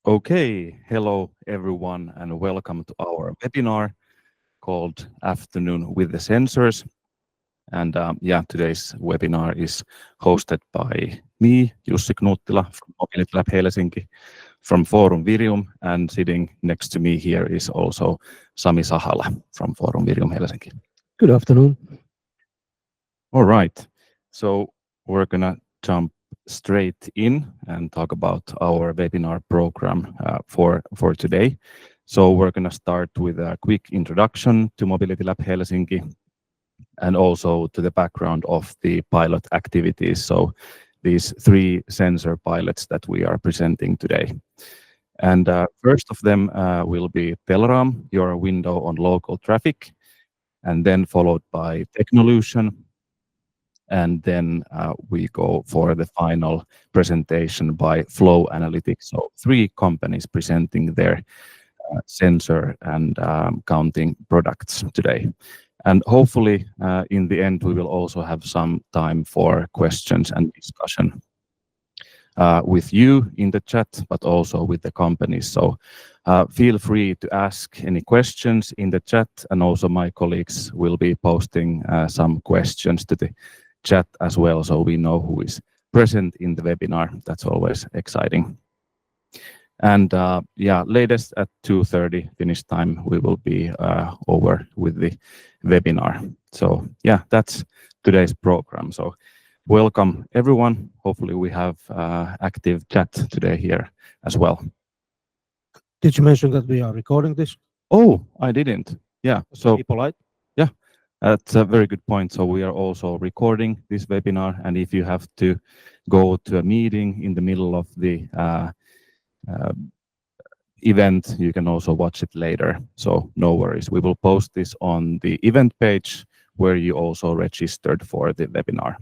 Okay, hello everyone and welcome to our webinar called Afternoon with the Sensors. And today's webinar is hosted by me, Jussi Knuuttila from Mobility Lab Helsinki from Forum Virium, and sitting next to me here is also Sami Sahala from Forum Virium Helsinki. Good afternoon. All right, so we're gonna jump straight in and talk about our webinar program for today. So we're going to start with a quick introduction to Mobility Lab Helsinki and also to the background of the pilot activities. So these three sensor pilots that we are presenting today. And first of them will be Telraam, your window on local traffic, and then followed by Technolution. And then we go for the final presentation by Flow Analytics. So three companies presenting their sensor and counting products today. And hopefully in the end, we will also have some time for questions and discussion with you in the chat, but also with the companies. So feel free to ask any questions in the chat, and also my colleagues will be posting some questions to the chat as well, so we know who is present in the webinar. That's always exciting. And latest at 2:30 Finnish time, we will be over with the webinar. So that's today's program. So welcome everyone. Hopefully we have active chat today here as well. Did you mention that we are recording this? Oh, I didn't. Yeah. So be polite. Yeah, that's a very good point. So we are also recording this webinar, and if you have to go to a meeting in the middle of the event, you can also watch it later. So no worries. We will post this on the event page where you also registered for the webinar.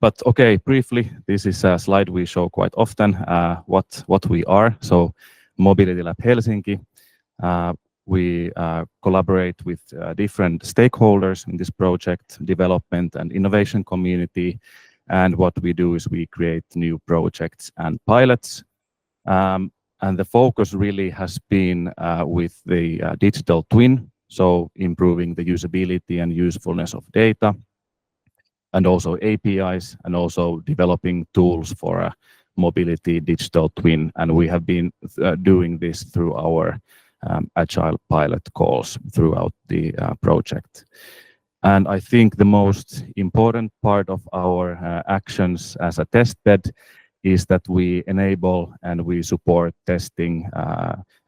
But okay, briefly, this is a slide we show quite often, what we are. So Mobility Lab Helsinki. We collaborate with different stakeholders in this project, development and innovation community. And what we do is we create new projects and pilots. And the focus really has been with the digital twin, so improving the usability and usefulness of data, and also APIs, and also developing tools for a mobility digital twin. And we have been doing this through our agile pilot calls throughout the project. And I think the most important part of our actions as a testbed is that we enable and we support testing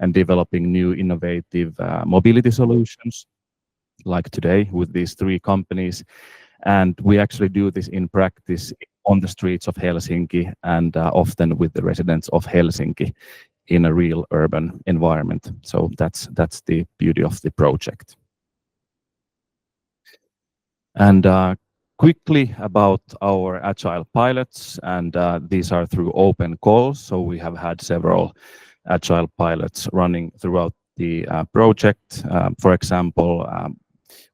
and developing new innovative mobility solutions, like today with these three companies. And we actually do this in practice on the streets of Helsinki and often with the residents of Helsinki in a real urban environment. So that's the beauty of the project. And quickly about our agile pilots, and these are through open calls. So we have had several agile pilots running throughout the project. For example,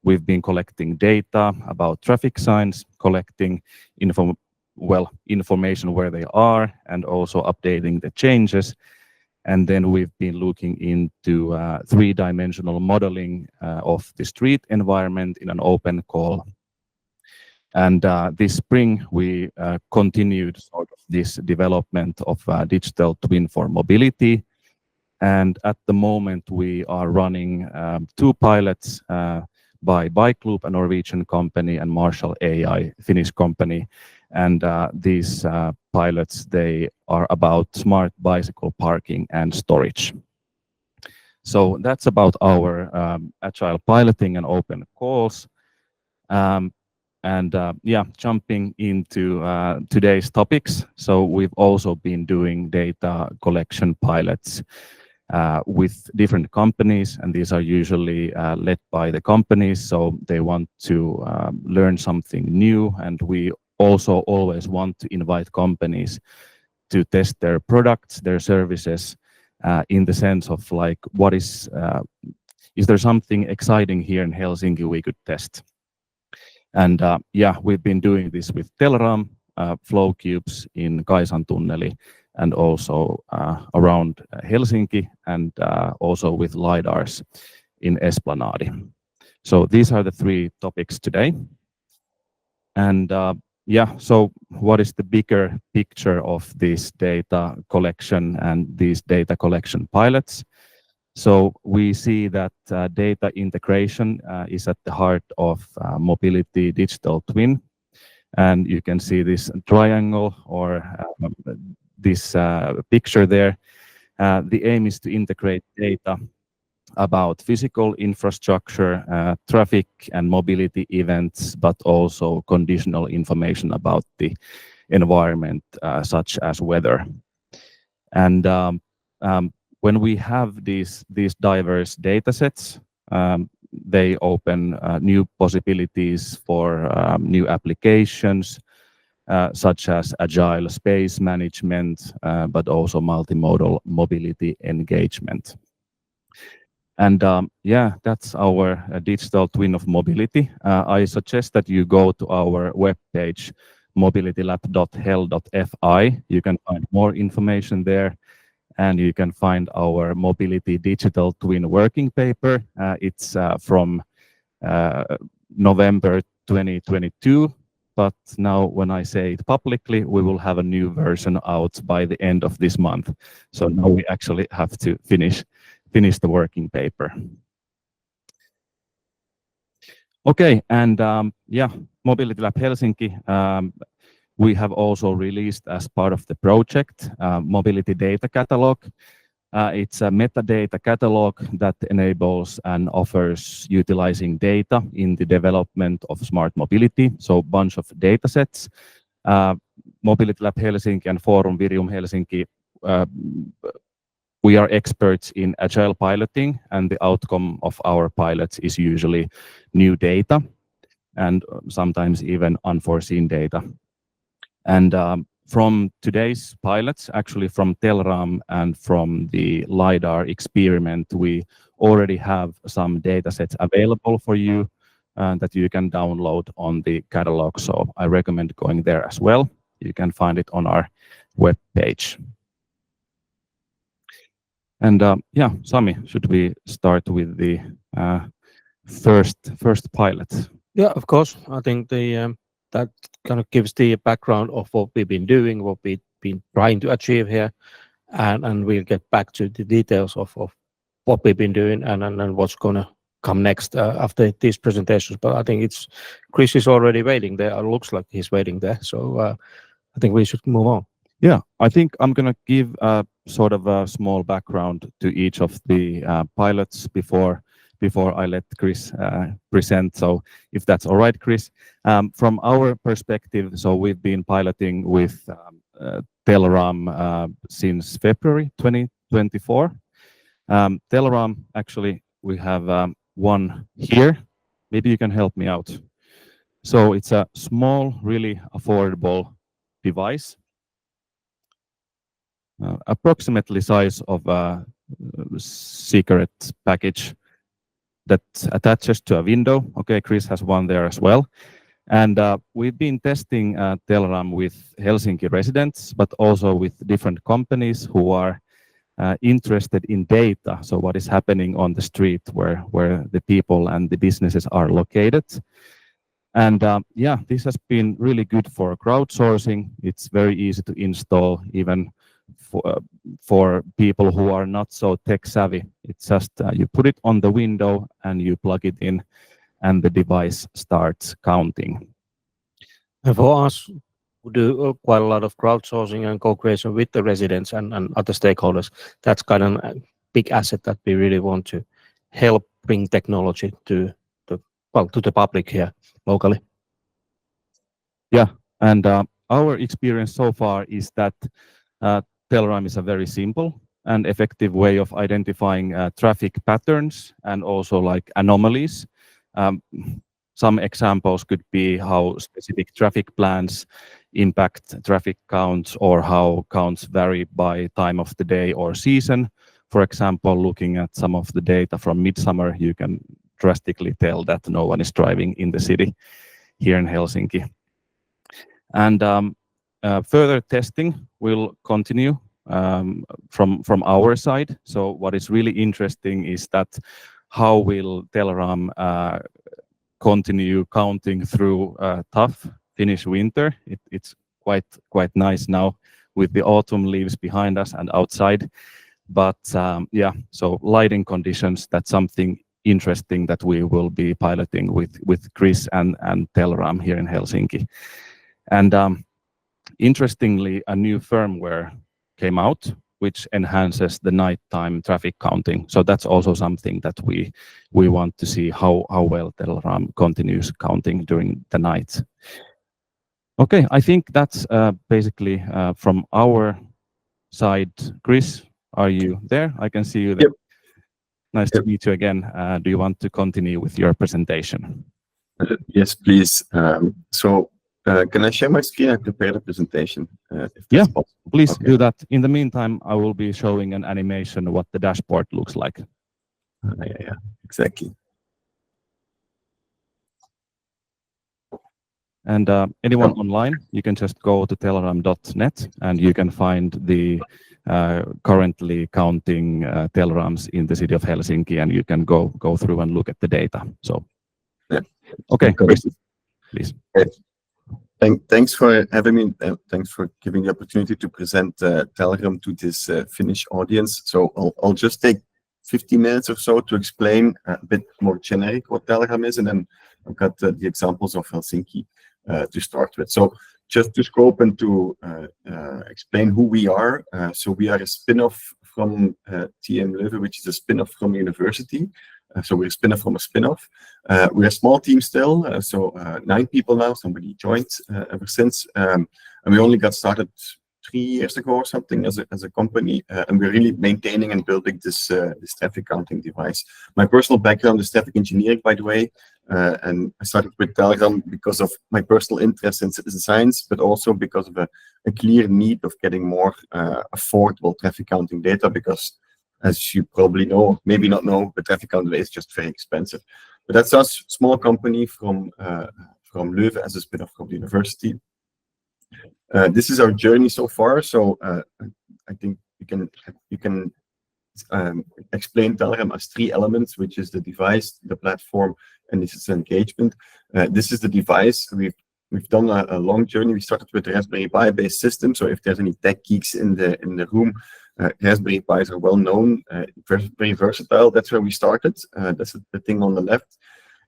we've been collecting data about traffic signs, collecting information where they are, and also updating the changes. And then we've been looking into three-dimensional modeling of the street environment in an open call. And this spring, we continued sort of this development of digital twin for mobility. And at the moment, we are running two pilots by Bike Loop, a Norwegian company, and Marshall AI, Finnish company. And these pilots, they are about smart bicycle parking and storage. So that's about our agile piloting and open calls. Jumping into today's topics. So we've also been doing data collection pilots with different companies, and these are usually led by the companies. So they want to learn something new, and we also always want to invite companies to test their products, their services, in the sense of like, what is there something exciting here in Helsinki we could test? And we've been doing this with Telraam, FlowCubes in Kaisantunneli, and also around Helsinki, and also with lidars in Esplanadi. So these are the three topics today. And yeah, so what is the bigger picture of this data collection and these data collection pilots? So we see that data integration is at the heart of mobility digital twin. And you can see this triangle or this picture there. The aim is to integrate data about physical infrastructure, traffic and mobility events, but also conditional information about the environment, such as weather. And when we have these diverse data sets, they open new possibilities for new applications, such as agile space management, but also multimodal mobility engagement. And yeah, that's our digital twin of mobility. I suggest that you go to our webpage, mobilitylab.hel.fi. You can find more information there, and you can find our mobility digital twin working paper. It's from November 2022. But now when I say it publicly, we will have a new version out by the end of this month. So now we actually have to finish the working paper. Okay, and yeah, Mobility Lab Helsinki, we have also released as part of the project Mobility Data Catalog. It's a metadata catalog that enables and offers utilizing data in the development of smart mobility, so a bunch of data sets. Mobility Lab Helsinki and Forum Virium Helsinki, we are experts in agile piloting, and the outcome of our pilots is usually new data and sometimes even unforeseen data. And from today's pilots, actually from Telraam and from the lidar experiment, we already have some data sets available for you that you can download on the catalog. So I recommend going there as well. You can find it on our web page. And yeah, Sami, should we start with the first pilot? Yeah, of course. I think the that kind of gives the background of what we've been doing, what we've been trying to achieve here, and we'll get back to the details of what we've been doing and what's going to come next after these presentations. But I think it's Kris is already waiting there. It looks like he's waiting there. So I think we should move on. Yeah, I think I'm going to give sort of a small background to each of the pilots before I let Kris present. So if that's all right, Kris. From our perspective, so we've been piloting with Telraam since February 2024. Telraam, actually, we have one here. Maybe you can help me out. So it's a small, really affordable device. Approximately size of a cigarette package that attaches to a window. Okay, Kris has one there as well. And we've been testing Telraam with Helsinki residents, but also with different companies who are interested in data. So what is happening on the street where the people and the businesses are located. And yeah, this has been really good for crowdsourcing. It's very easy to install, even for people who are not so tech savvy. It's just you put it on the window and you plug it in, and the device starts counting. And for us, we do quite a lot of crowdsourcing and co-creation with the residents and other stakeholders. That's kind of a big asset that we really want to help bring technology to the public here locally. Yeah, and our experience so far is that Telraam is a very simple and effective way of identifying traffic patterns and also like anomalies. Some examples could be how specific traffic plans impact traffic counts, or how counts vary by time of the day or season. For example, looking at some of the data from midsummer, you can drastically tell that no one is driving in the city here in Helsinki. And further testing will continue from our side. So what is really interesting is that how will Telraam continue counting through tough Finnish winter. It's quite nice now with the autumn leaves behind us and outside. But yeah, so lighting conditions, that's something interesting that we will be piloting with Kris and Telraam here in Helsinki. And interestingly, a new firmware came out which enhances the nighttime traffic counting. So that's also something that we want to see how well Telraam continues counting during the night. Okay, I think that's basically from our side. Kris, are you there? I can see you there. Yep. Nice to meet you again. Do you want to continue with your presentation? Yes, please. Can I share my screen? I prepared a presentation. If that's possible. Please do that. In the meantime, I will be showing an animation of what the dashboard looks like. Yeah, exactly. And anyone online, you can just go to telraam.net and you can find the currently counting Telraams in the city of Helsinki, and you can go through and look at the data. So, yeah. Okay, Kris, please. Thanks for having me. Thanks for giving the opportunity to present Telraam to this Finnish audience. So I'll just take 15 minutes or so to explain a bit more generic what Telraam is, and then I've got the examples of Helsinki to start with. So just to scope and to explain who we are. So we are a spin-off from TM Leuven, which is a spin-off from university. So we're a spin-off from a spin-off. We're a small team still, 9 people now. Somebody joined ever since, and we only got started 3 years ago or something as a company, and we're really maintaining and building this traffic counting device. My personal background is traffic engineering, by the way, and I started with Telraam because of my personal interest in citizen science, but also because of a clear need of getting more affordable traffic counting data, because as you probably know, maybe not know, but traffic counting is just very expensive. But that's us, small company from Leuven as a spin-off from the university. This is our journey so far. So I think you can explain Telraam as 3 elements, which is the device, the platform, and this is engagement. This is the device. We've done a long journey. We started with the Raspberry Pi based system. So if there's any tech geeks in the room, Raspberry Pis are well known, very versatile. That's where we started. That's the thing on the left.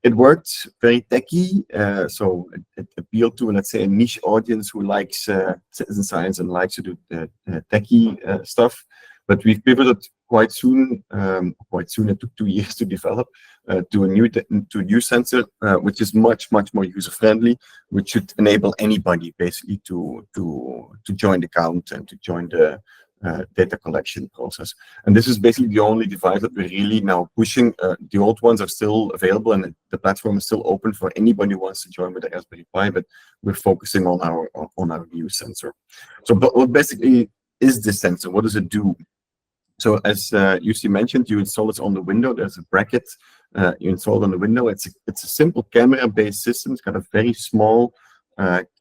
It worked very techy, so it appealed to, let's say, a niche audience who likes citizen science and likes to do techy stuff. But we've pivoted quite soon. It took 2 years to develop to a new sensor, which is much more user friendly, which should enable anybody basically to join the count and to join the data collection process. And this is basically the only device that we're really now pushing. The old ones are still available, and the platform is still open for anybody who wants to join with the Raspberry Pi, but we're focusing on our new sensor. So what basically is this sensor? What does it do? So as Jussi mentioned, you install it on the window. There's a bracket you install on the window. It's a simple camera-based system. It's got a very small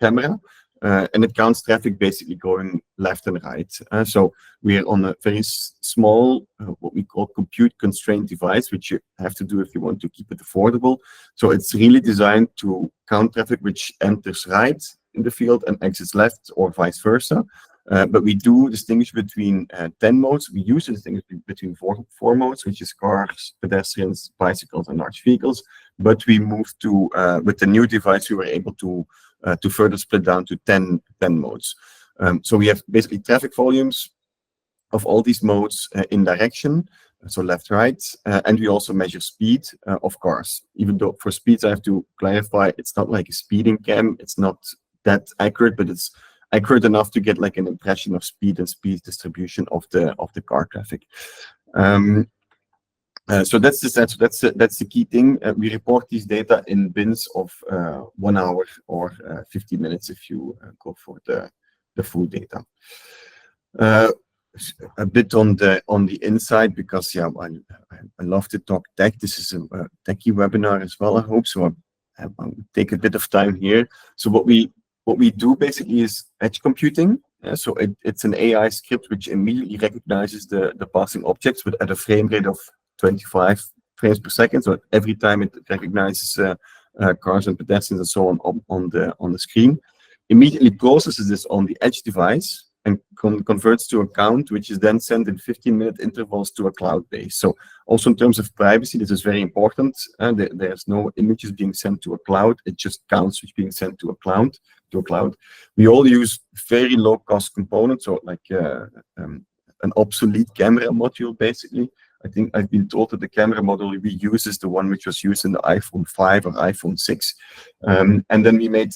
camera. And it counts traffic basically going left and right. So we are on a very small, what we call compute constrained device, which you have to do if you want to keep it affordable. So it's really designed to count traffic which enters right in the field and exits left, or vice versa. But we do distinguish between 10 modes. We use to distinguish between four modes, which is cars, pedestrians, bicycles, and large vehicles. But we moved to, with the new device, we were able to further split down to 10 modes. So we have basically traffic volumes of all these modes in direction, so left, right, and we also measure speed of cars. Even though for speeds, I have to clarify, it's not like a speeding cam. It's not that accurate, but it's accurate enough to get like an impression of speed and speed distribution of the car traffic. So that's the key thing. We report these data in bins of 1 hour or 50 minutes if you go for the full data. A bit on the inside, because yeah, I love to talk tech. This is a techie webinar as well, I hope. So I'll take a bit of time here. So what we what we do basically is edge computing. So it's an AI script which immediately recognizes the passing objects, but at a frame rate of 25 frames per second. So every time it recognizes cars and pedestrians and so on the screen, immediately processes this on the edge device and converts to a count, which is then sent in 15-minute intervals to a cloud base. So also in terms of privacy, this is very important. There's no images being sent to a cloud. It just counts which being sent to a cloud. We all use very low-cost components, so like an obsolete camera module, basically. I think I've been told that the camera module we use is the one which was used in the iPhone 5 or iPhone 6. And then we made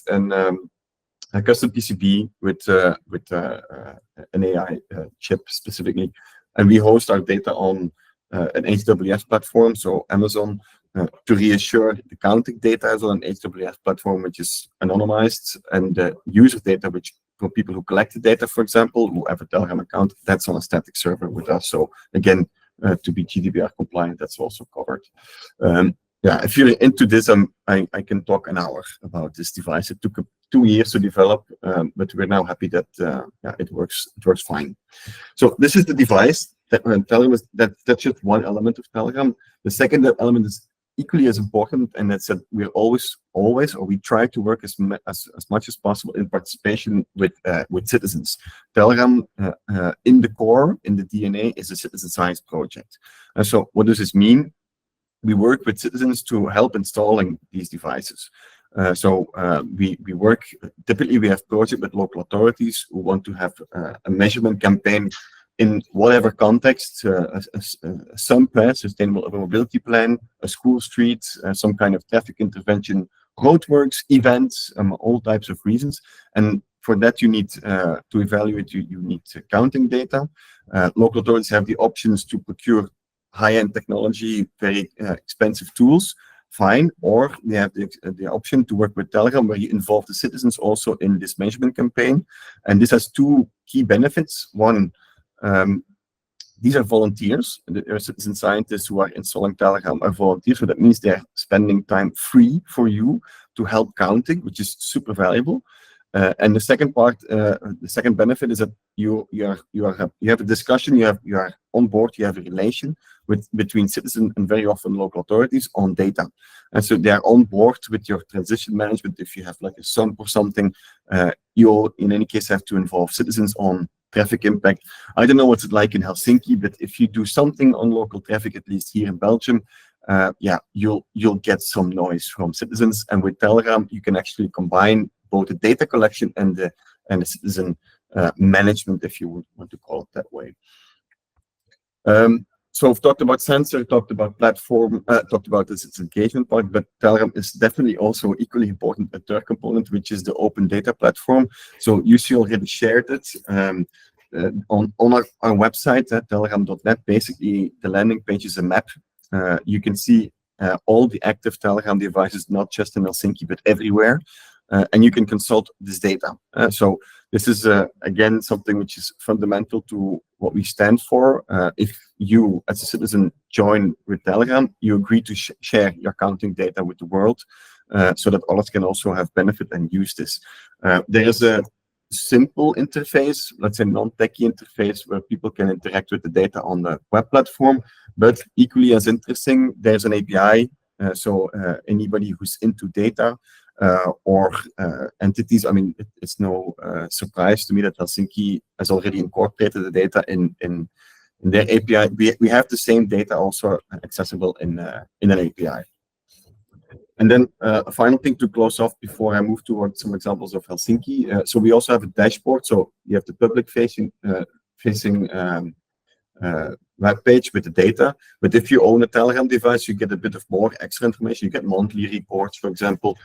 a custom PCB with an AI chip specifically, and we host our data on an AWS platform. So Amazon, to reassure the counting data, is on an AWS platform which is anonymized, and the user data, which for people who collect the data, for example, who have a Telraam account, that's on a static server with us. So again, to be GDPR compliant, that's also covered. Yeah, if you're into this, I can talk an hour about this device. It took 2 years to develop, but we're now happy that yeah, it works fine. So this is the device that Telraam that's just one element of Telraam. The second element is equally as important, and that's that we're always, or we try to work as much as possible in participation with citizens. Telraam, in the core, in the DNA, is a citizen science project. And so what does this mean? We work with citizens to help installing these devices. We work, typically we have projects with local authorities who want to have a measurement campaign in whatever context, a sustainable urban mobility plan, a school street, some kind of traffic intervention, roadworks, events, all types of reasons. And for that, you need to evaluate, you need counting data. Local authorities have the options to procure high-end technology, very expensive tools, fine, or they have the option to work with Telraam, where you involve the citizens also in this measurement campaign. And this has two key benefits. One, these are volunteers. There are citizen scientists who are installing Telraam are volunteers, so that means they're spending time free for you to help counting, which is super valuable. And the second part, the second benefit is that you have a discussion, you are on board, you have a relation between citizens and very often local authorities on data. And so they are on board with your transition management. If you have like a sump or something, you'll in any case have to involve citizens on traffic impact. I don't know what's it like in Helsinki, but if you do something on local traffic, at least here in Belgium, yeah, you'll get some noise from citizens. And with Telraam, you can actually combine both the data collection and the citizen management, if you would want to call it that way. So I've talked about sensor, talked about platform, talked about the citizen engagement part, but Telraam is definitely also equally important, a third component, which is the open data platform. So UC already shared it on our website at telraam.net. Basically, the landing page is a map. You can see all the active Telraam devices, not just in Helsinki, but everywhere. And you can consult this data. So this is, again, something which is fundamental to what we stand for. If you, as a citizen, join with Telraam, you agree to share your counting data with the world so that others can also have benefit and use this. There is a simple interface, let's say non-techie interface, where people can interact with the data on the web platform, but equally as interesting, there's an API. So anybody who's into data or entities, I mean, it's no surprise to me that Helsinki has already incorporated the data in their API. We have the same data also accessible in an API. And then a final thing to close off before I move towards some examples of Helsinki. So we also have a dashboard. So you have the public-facing web page with the data. But if you own a Telraam device, you get a bit of more extra information. You get monthly reports, for example,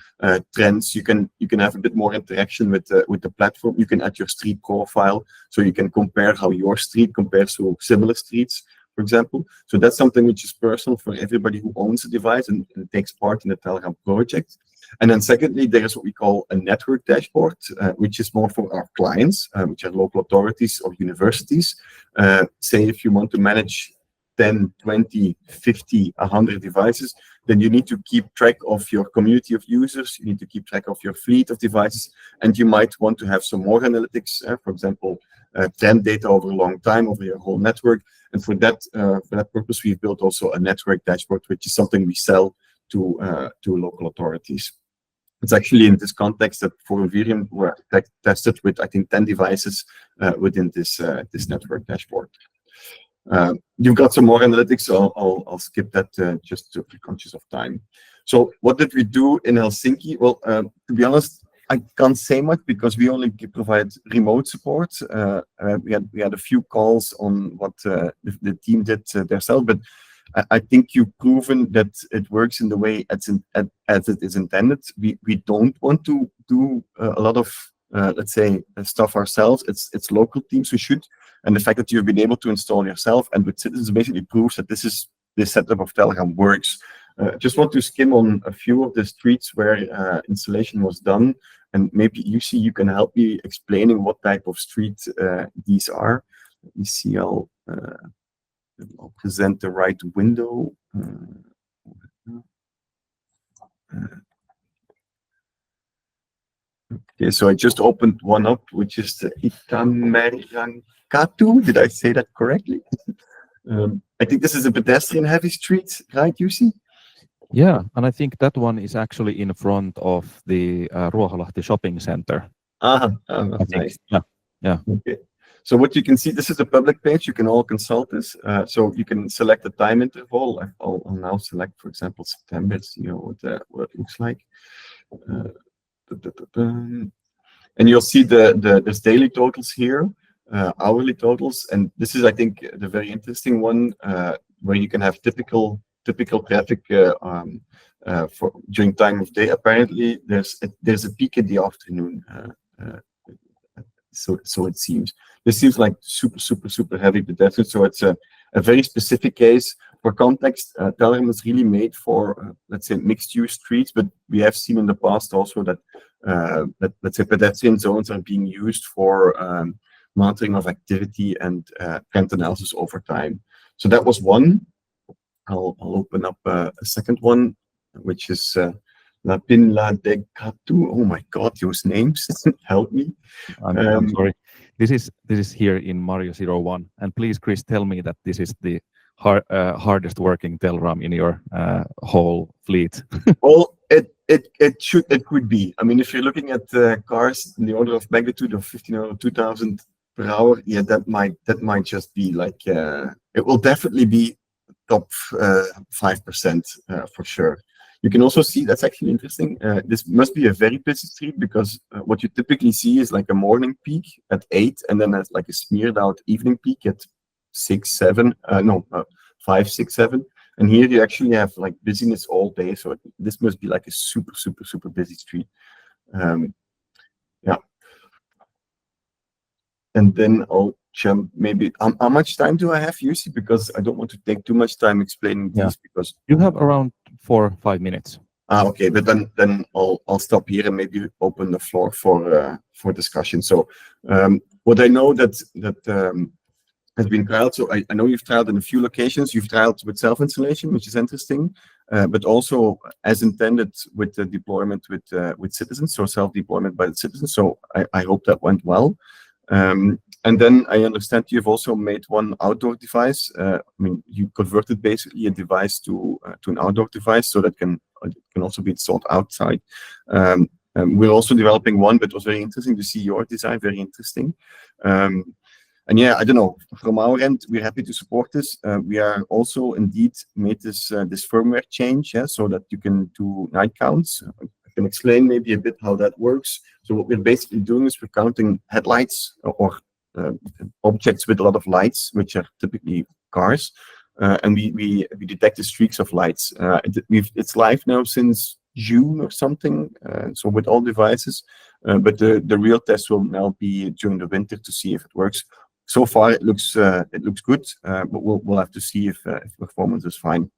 trends. You can have a bit more interaction with the platform. You can add your street profile, so you can compare how your street compares to similar streets, for example. So that's something which is personal for everybody who owns a device and takes part in the Telraam project. And then secondly, there is what we call a network dashboard, which is more for our clients, which are local authorities or universities. Say if you want to manage 10, 20, 50, 100 devices, then you need to keep track of your community of users, you need to keep track of your fleet of devices, and you might want to have some more analytics, for example, trend data over a long time, over your whole network. And for that purpose, we've built also a network dashboard, which is something we sell to local authorities. It's actually in this context that for Virium we're tested with, I think, 10 devices within this network dashboard. You've got some more analytics, so I'll skip that just to be conscious of time. So what did we do in Helsinki? Well, to be honest, I can't say much because we only provide remote support. We had a few calls on what the team did themselves, but I think you've proven that it works in the way as it is intended. We don't want to do a lot of let's say stuff ourselves. It's local teams who should, and the fact that you've been able to install yourself and with citizens basically proves that this setup of Telraam works. Just want to skim on a few of the streets where installation was done, and maybe you can help me explaining what type of street these are. Let me see. I'll present the right window. Okay, so I just opened one up, which is the Itamerankatu. Did I say that correctly? I think this is a pedestrian-heavy street, right, Jussi? Yeah, and I think that one is actually in front of the Ruoholahti shopping center. I think. Nice. Yeah. Okay. So what you can see, this is a public page. You can all consult this. So you can select the time interval. I'll now select, for example, September. See what it looks like. And you'll see there's daily totals here, hourly totals, and this is, I think, the very interesting one where you can have typical traffic for during time of day. Apparently, there's a peak in the afternoon. So it seems. This seems like super heavy pedestrian. So it's a very specific case. For context, Telraam is really made for let's say mixed-use streets, but we have seen in the past also that let's say pedestrian zones are being used for monitoring of activity and trend analysis over time. So that was one. I'll open up a second one, which is La Pinla de Catu. Oh my God, those names help me. I'm sorry. This is here in Mario 01, and please, Kris, tell me that this is the hardest working Telraam in your whole fleet. Well, it could be. I mean, if you're looking at cars in the order of magnitude of 15 or 2,000 per hour, yeah, that might just be like it will definitely be top 5% for sure. You can also see, that's actually interesting. This must be a very busy street because what you typically see is like a morning peak at 8, and then there's like a smeared out evening peak at 6, 7. 5, 6, 7. And here you actually have like busyness all day. So this must be like a super busy street. Yeah. And then I'll jump maybe. How much time do I have, Jussi? Because I don't want to take too much time explaining these because you have around 4 or 5 minutes. Okay, but then I'll stop here and maybe open the floor for discussion. So what I know that has been trialed. So I know you've trialed in a few locations. You've trialed with self-installation, which is interesting, but also as intended with the deployment with citizens, so self-deployment by the citizens. So I hope that went well. And then I understand you've also made one outdoor device. I mean, you converted basically a device to an outdoor device, so that can also be installed outside. We're also developing one, but it was very interesting to see your design. Very interesting. And yeah, I don't know. From our end, we're happy to support this. We are also indeed made this firmware change, so that you can do night counts. I can explain maybe a bit how that works. So what we're basically doing is we're counting headlights or objects with a lot of lights, which are typically cars, and we detect the streaks of lights. It's live now since June or something, so with all devices, but the real test will now be during the winter to see if it works. So far it looks good, but we'll have to see if performance is fine.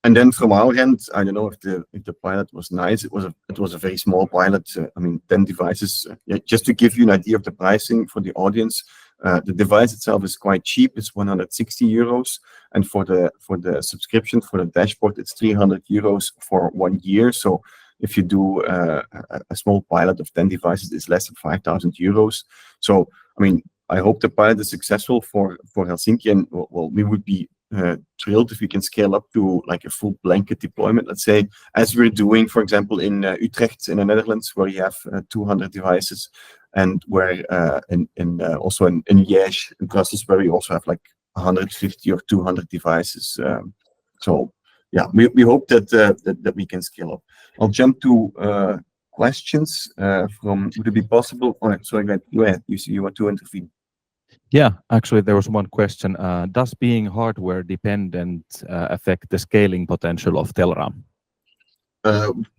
And then from our end, I don't know if the pilot was nice. It was a very small pilot. I mean, 10 devices. Just to give you an idea of the pricing for the audience, The device itself is quite cheap. It's 160 euros, and for the subscription for the dashboard, it's 300 euros for 1 year. So if you do a small pilot of 10 devices, it's less than 5,000 euros. So I mean, I hope the pilot is successful for Helsinki, and well, we would be thrilled if we can scale up to like a full blanket deployment, let's say, as we're doing, for example, in Utrecht in the Netherlands, where you have 200 devices, and where also in Liège, in Brussels, where we also have like 150 or 200 devices. So yeah, we hope that we can scale up. I'll jump to questions from. Would it be possible? Oh, sorry, go ahead. You want to intervene? Yeah, actually, there was one question. Does being hardware dependent affect the scaling potential of Telraam?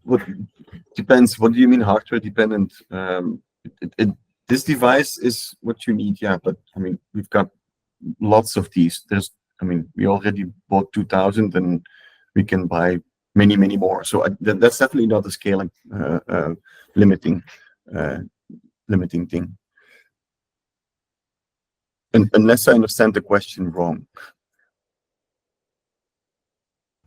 What depends. What do you mean hardware dependent? This device is what you need, yeah. But I mean, we've got lots of these. We already bought 2,000, and we can buy many more. So that's definitely not a scaling limiting thing. And unless I understand the question wrong.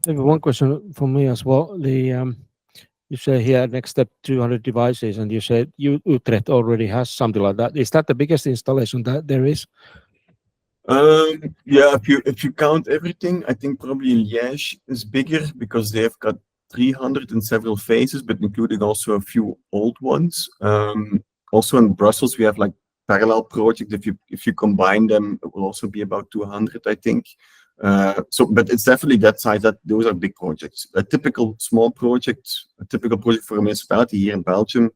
Maybe one question for me as well. You say here next step 200 devices, and you said Utrecht already has something like that. Is that the biggest installation that there is? Yeah, if you count everything, I think probably Liège is bigger because they have got 300 in several phases, but including also a few old ones. Also in Brussels, we have like parallel project. If you combine them, it will also be about 200, I think. But it's definitely that size. Those are big projects. A typical project for a municipality here in Belgium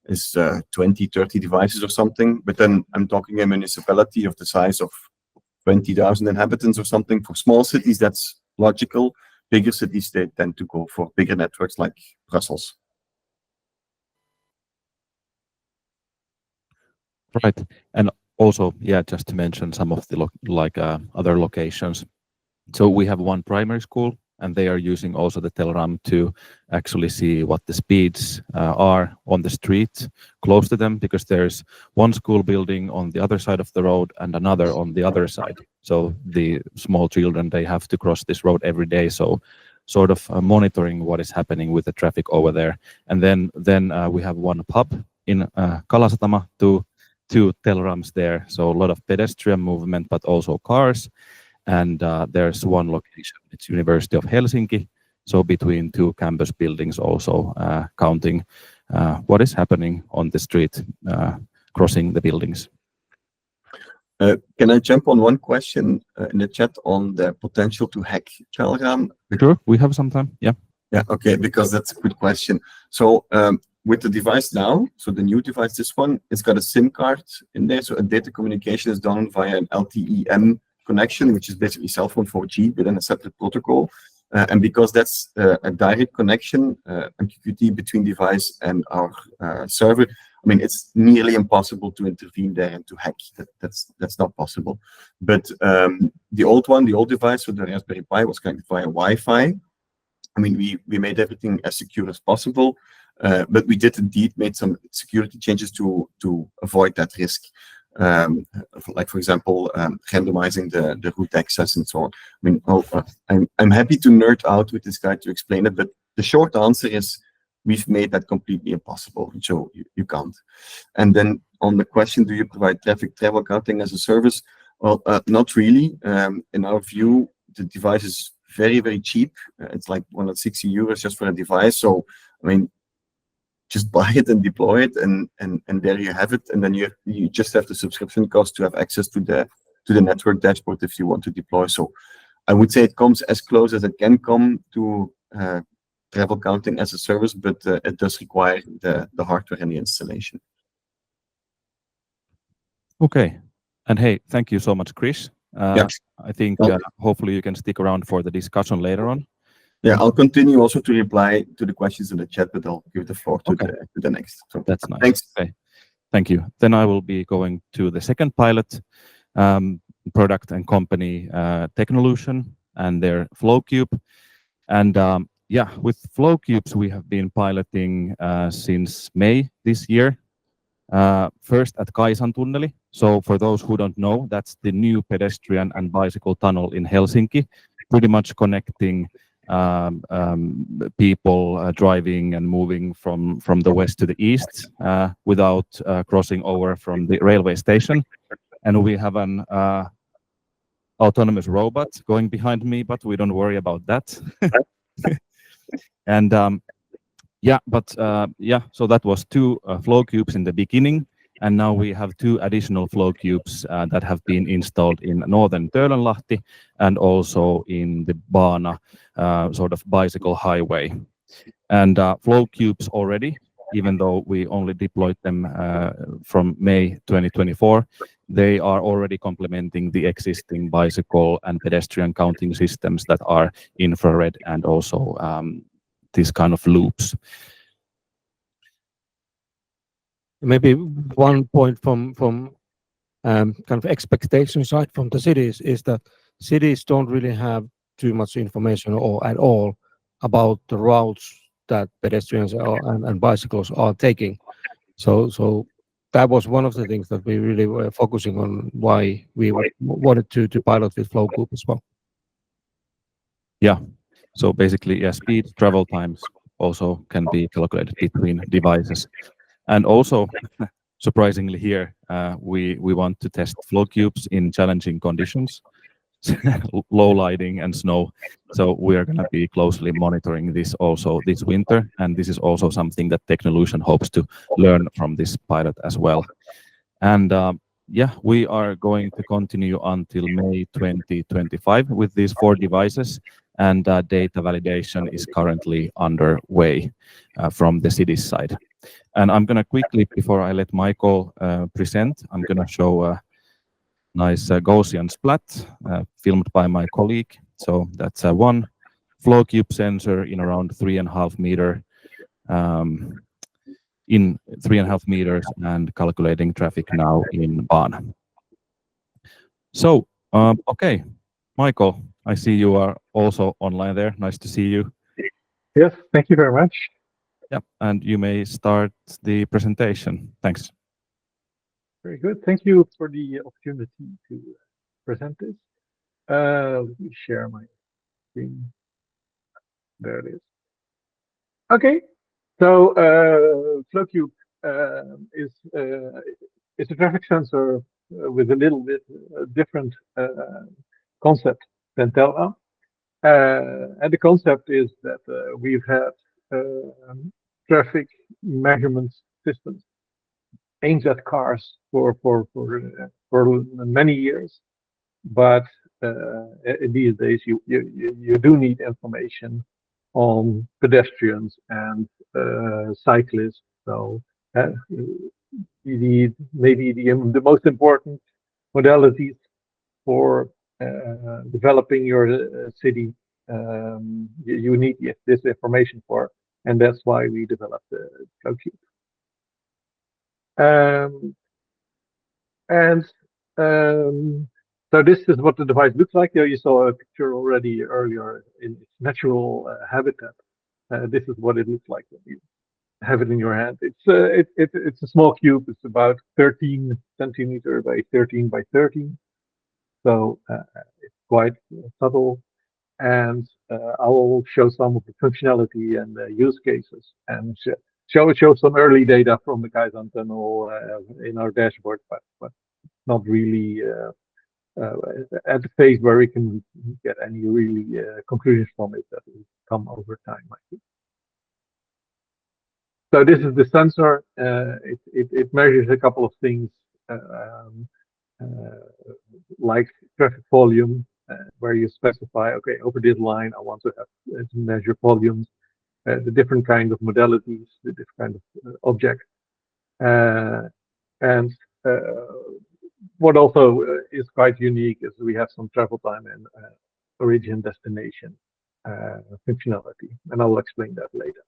is 20, 30 devices or something. But then I'm talking a municipality of the size of 20,000 inhabitants or something. For small cities, that's logical. Bigger cities, they tend to go for bigger networks like Brussels. Right. And also, yeah, just to mention some of the other locations. So we have one primary school, and they are using also the Telraam to actually see what the speeds are on the street close to them, because there's one school building on the other side of the road and another on the other side. So the small children, they have to cross this road every day. So sort of monitoring what is happening with the traffic over there. And then we have one pub in Kalasatama, two Telraams there. So a lot of pedestrian movement, but also cars. And there's one location, it's University of Helsinki. So between two campus buildings also counting what is happening on the street, crossing the buildings. Can I jump on one question in the chat on the potential to hack Telraam? Sure, we have some time, yeah. Yeah, okay, because that's a good question. So with the device now, so the new device, this one, it's got a SIM card in there. So a data communication is done via an LTE-M connection, which is basically cell phone 4G within a separate protocol. And because that's a direct connection, MQTT between device and our server, I mean, it's nearly impossible to intervene there and to hack. That's not possible. But the old device, so the Raspberry Pi, was connected via Wi-Fi. I mean, we made everything as secure as possible, but we did indeed make some security changes to avoid that risk. Like, for example, randomizing the root access and so on. I mean, I'm happy to nerd out with this guy to explain it, but the short answer is we've made that completely impossible. So you can't. And then on the question, do you provide travel counting as a service? Well, not really. In our view, the device is very cheap. It's like 160 euros just for a device. So, I mean, just buy it and deploy it, and there you have it. And then you just have the subscription cost to have access to the network dashboard if you want to deploy. So I would say it comes as close as it can come to travel counting as a service, but it does require the hardware and the installation. Okay. And hey, thank you so much, Kris. Yeah. I think hopefully you can stick around for the discussion later on. Yeah, I'll continue also to reply to the questions in the chat, but I'll give the floor to the next. So, that's nice. Thanks. Okay. Thank you. Then I will be going to the second pilot, product and company, Technolution and their FlowCube. And with FlowCubes, we have been piloting since May this year. First at Kaisantunneli. So for those who don't know, that's the new pedestrian and bicycle tunnel in Helsinki, pretty much connecting people driving and moving from the west to the east without crossing over from the railway station. And we have an autonomous robot going behind me, but we don't worry about that. And so that was 2 FlowCubes in the beginning, and now we have 2 additional FlowCubes that have been installed in northern Töölönlahti and also in the Baana sort of bicycle highway. And FlowCubes already, even though we only deployed them from May 2024, they are already complementing the existing bicycle and pedestrian counting systems that are infrared and also these kind of loops. Maybe one point from kind of expectation side from the cities is that cities don't really have too much information or at all about the routes that pedestrians and bicycles are taking. So that was one of the things that we really were focusing on, why we wanted to pilot with FlowCube as well. Yeah. So basically, yeah, speed, travel times also can be calculated between devices. And also, surprisingly here, we want to test FlowCubes in challenging conditions, low lighting and snow. So we are going to be closely monitoring this also this winter. And this is also something that Technolution hopes to learn from this pilot as well. And yeah, we are going to continue until May 2025 with these 4 devices. And data validation is currently underway from the city side. And I'm going to quickly, before I let Michael present, I'm going to show a nice Gaussian splat filmed by my colleague. So that's one FlowCube sensor in around 3.5 meter, in 3.5 meters, and calculating traffic now in Baana. So, okay, Michael, I see you are also online there. Nice to see you. Yes, thank you very much. Yeah, and you may start the presentation. Thanks. Very good. Thank you for the opportunity to present this. Let me share my screen. There it is. Okay, so FlowCube is a traffic sensor with a little bit different concept than Telraam. And the concept is that we've had traffic measurement systems aimed at cars for many years, but these days you do need information on pedestrians and cyclists. So maybe the most important modalities for developing your city, you need this information for, and that's why we developed the FlowCube. So this is what the device looks like. You saw a picture already earlier in its natural habitat. This is what it looks like when you have it in your hand. It's a small cube. It's about 13 centimeter by 13 by 13. So it's quite subtle, and I will show some of the functionality and use cases, and show some early data from the Kaisantunneli in our dashboard, but not really at the phase where we can get any really conclusions from it that will come over time, I think. So this is the sensor. It measures a couple of things, like traffic volume, where you specify, okay, over this line, I want to have to measure volumes, the different kind of modalities, the different kind of objects, and what also is quite unique is we have some travel time and origin destination functionality, and I will explain that later.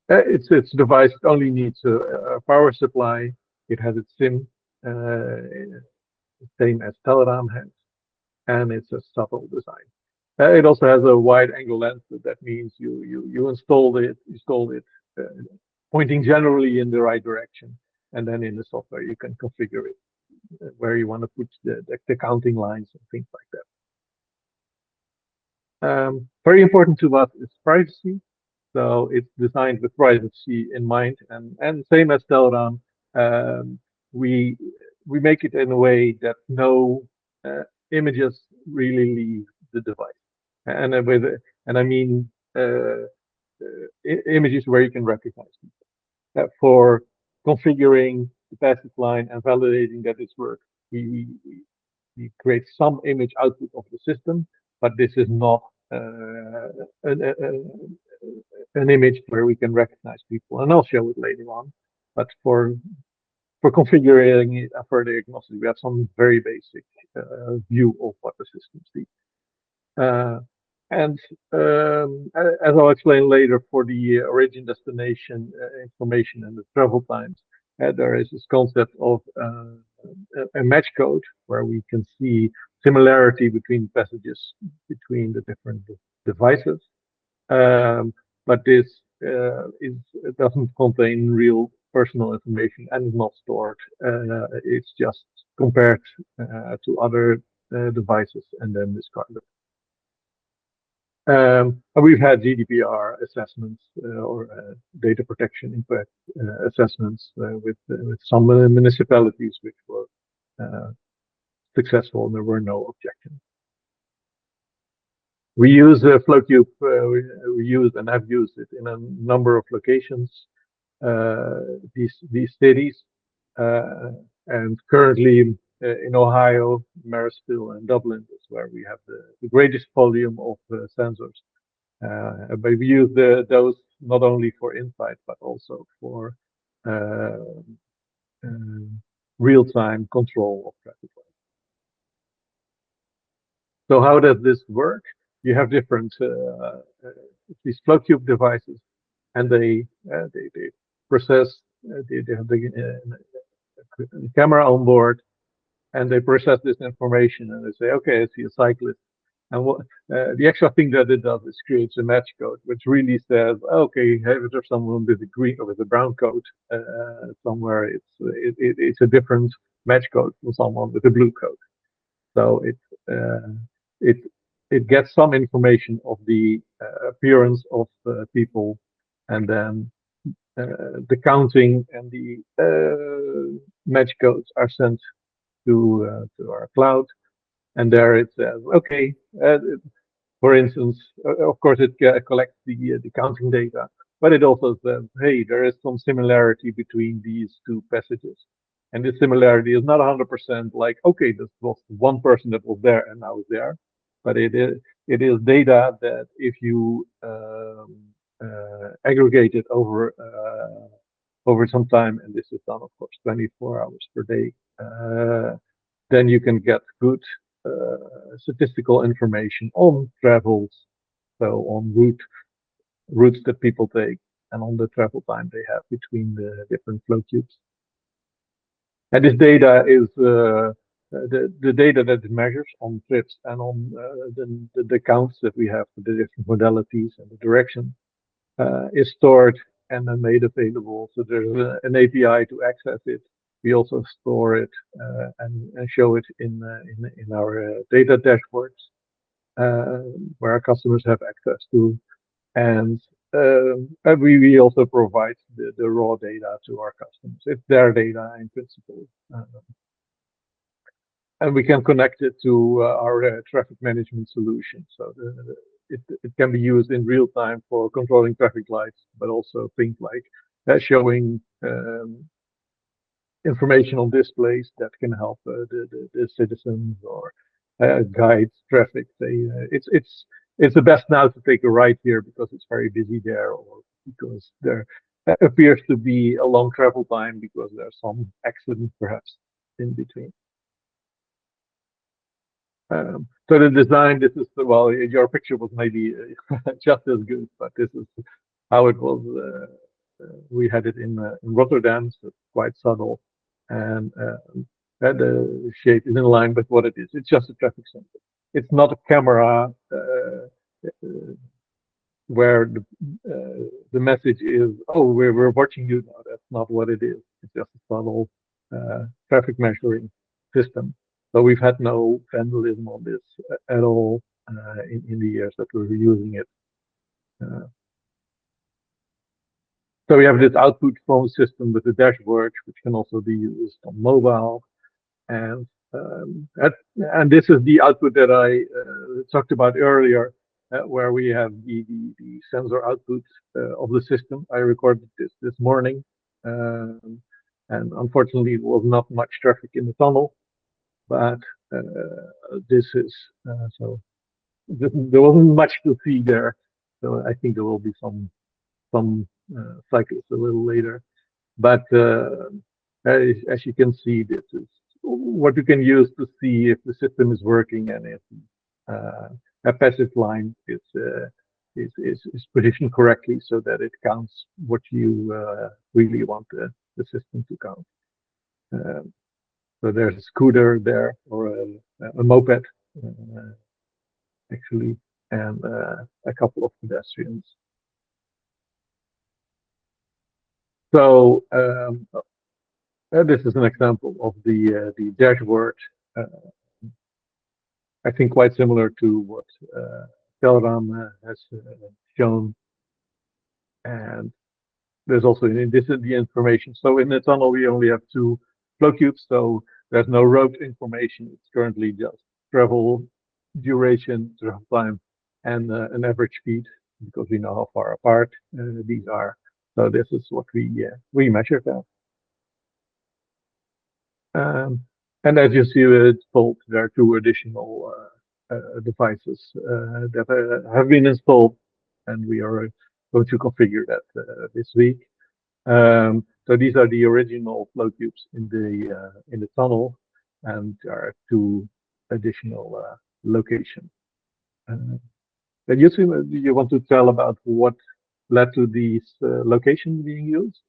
It's a device that only needs a power supply. It has its SIM, same as Telraam has, and it's a subtle design. It also has a wide angle lens. That means you install it pointing generally in the right direction. And then in the software, you can configure it where you want to put the counting lines and things like that. Very important to us is privacy. So it's designed with privacy in mind, and same as Telraam, we make it in a way that no images really leave the device, and I mean images where you can recognize them. For configuring the passive line and validating that it's work, we create some image output of the system, but this is not an image where we can recognize people, and I'll show it later on. But for configuring it for diagnostic, we have some very basic view of what the system sees. And as I'll explain later, for the origin destination information and the travel times, there is this concept of a match code where we can see similarity between passages between the different devices. But this it doesn't contain real personal information and is not stored. It's just compared to other devices and then discarded. We've had GDPR assessments or data protection impact assessments with some municipalities which were successful, and there were no objections. We use FlowCube. We use and have used it in a number of locations. These cities, and currently in Ohio, Marysville, and Dublin is where we have the greatest volume of sensors. But we use those not only for insight but also for real-time control of traffic lights. So how does this work? You have different these FlowCube devices, and they process. They have the camera on board, and they process this information, and they say, okay, I see a cyclist. And what the extra thing that it does is creates a match code, which really says, okay, hey, if there's someone with a green or with a brown coat somewhere, it's a different match code from someone with a blue coat. So it gets some information of the appearance of people, and then the counting and the match codes are sent to our cloud, and there it says, okay, for instance, of course it collects the counting data, but it also says, hey, there is some similarity between these two passages. And this similarity is not 100% like, okay, this was one person that was there and now is there, but it is data that if you aggregate it over some time, and this is done, of course, 24 hours per day, then you can get good statistical information on travels, so on routes that people take, and on the travel time they have between the different FlowCubes. And this data is the data that it measures on trips and on the counts that we have for the different modalities and the direction is stored and then made available. So there's an API to access it. We also store it and show it in our data dashboards where our customers have access to, and we also provide the raw data to our customers. It's their data in principle, and we can connect it to our traffic management solution. So it can be used in real time for controlling traffic lights, but also things like showing information on displays that can help the citizens or guide traffic. It's the best now to take a right here because it's very busy there, or because there appears to be a long travel time because there's some accident perhaps in between. So the design, this is, well, your picture was maybe just as good, but this is how it was. We had it in Rotterdam, so it's quite subtle, and the shape is in line with what it is. It's just a traffic center. It's not a camera where the message is, oh, we're watching you now. That's not what it is. It's just a subtle traffic measuring system. So we've had no vandalism on this at all in the years that we were using it. So we have this output phone system with the dashboard, which can also be used on mobile. And this is the output that I talked about earlier, where we have the sensor output of the system. I recorded this morning, and unfortunately, there was not much traffic in the tunnel. But this is so there wasn't much to see there. So I think there will be some cycles a little later. But as you can see, this is what you can use to see if the system is working and if a passive line is positioned correctly so that it counts what you really want the system to count. So there's a scooter there, or a moped, actually, and a couple of pedestrians. So this is an example of the dashboard. I think quite similar to what Telraam has shown. And there's also, this is the information. So in the tunnel, we only have 2 FlowCubes, so there's no road information. It's currently just travel duration, travel time, and an average speed, because we know how far apart these are. So this is what we measured that. And as you see, it's told there are 2 additional devices that have been installed, and we are going to configure that this week. So these are the original FlowCubes in the tunnel, and there are 2 additional locations. And you want to tell about what led to these locations being used?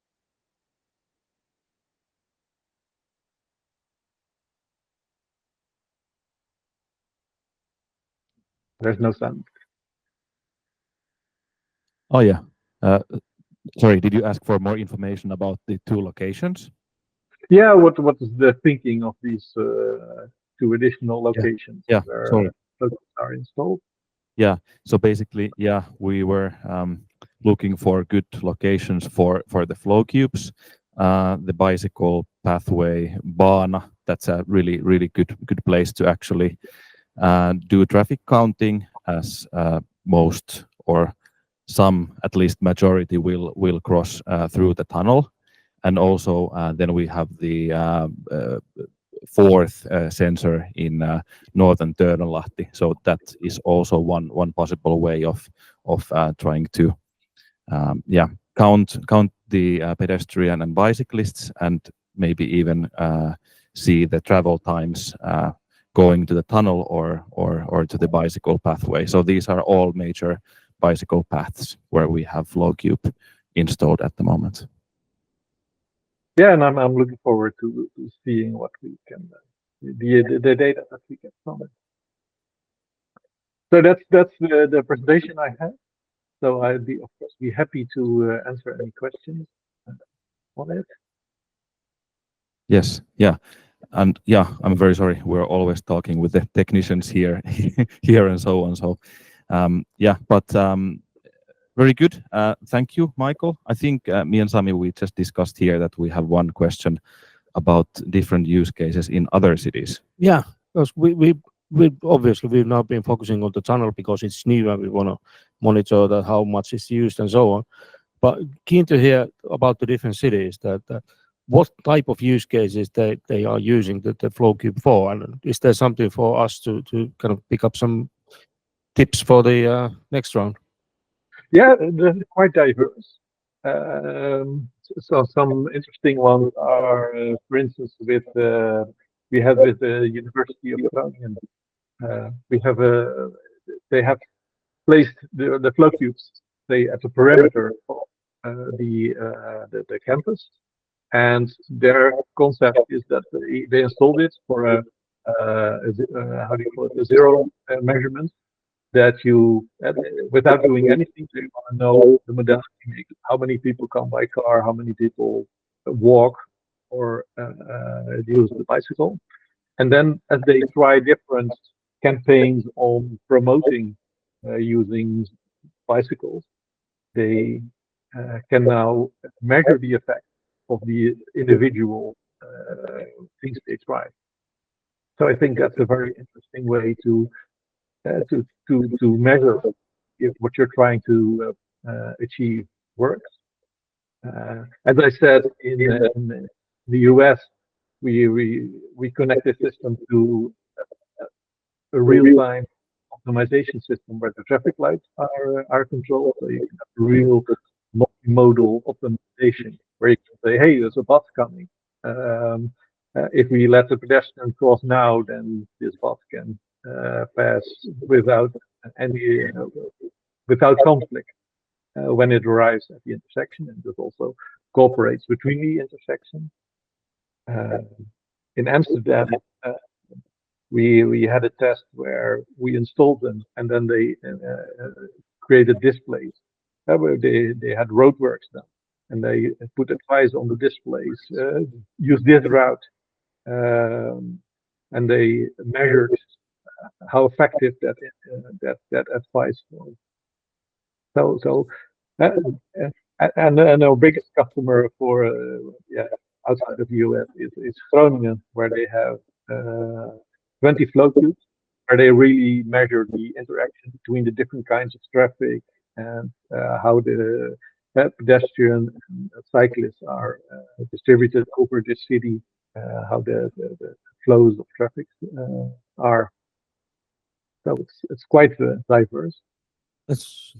There's no sound. Oh yeah. Sorry, did you ask for more information about the 2 locations? Yeah, what is the thinking of these 2 additional locations where FlowCubes are installed? Yeah, so basically, yeah, we were looking for good locations for the FlowCubes. The bicycle pathway, Bana, that's a really good place to actually do traffic counting, as most or some, at least majority, will cross through the tunnel. And also then we have the 4th sensor in northern Töölönlahti. So that is also one possible way of trying to count the pedestrian and bicyclists, and maybe even see the travel times going to the tunnel or to the bicycle pathway. So these are all major bicycle paths where we have FlowCube installed at the moment. Yeah, and I'm looking forward to seeing what we can the data that we get from it. So that's the presentation I had. So I'd be, of course, be happy to answer any questions on it. Yes, yeah. And yeah, I'm very sorry. We're always talking with the technicians here and so on. So yeah, but very good. Thank you, Michael. I think me and Sami, we just discussed here that we have one question about different use cases in other cities. Yeah, because we obviously we've now been focusing on the tunnel because it's new and we want to monitor that how much it's used and so on. But keen to hear about the different cities, that what type of use cases they are using the FlowCube for, and is there something for us to kind of pick up some tips for the next round? Yeah, they're quite diverse. So some interesting ones are, for instance, with we have with the University of Groningen. We have they have placed the FlowCubes, say, at the perimeter of the campus, and their concept is that they installed it for a how do you call it, a zero measurement. that you, without doing anything, you want to know the modality mix, how many people come by car, how many people walk or use the bicycle. And then as they try different campaigns on promoting using bicycles, they can now measure the effect of the individual things they try. So I think that's a very interesting way to measure if what you're trying to achieve works. As I said, in the US, we connect the system to a real-time optimization system where the traffic lights are controlled. So you can have real multimodal optimization where you can say, hey, there's a bus coming. If we let the pedestrian cross now, then this bus can pass without any without conflict when it arrives at the intersection, and it also cooperates between the intersections. In Amsterdam, we had a test where we installed them, and then they created displays where they had roadworks done, and they put advice on the displays. Use this route, and they measured how effective that advice was. So and our biggest customer for outside of the US is Groningen, where they have 20 FlowCubes, where they really measure the interaction between the different kinds of traffic and how the pedestrian and cyclists are distributed over the city, how the flows of traffic are. So it's quite diverse. That's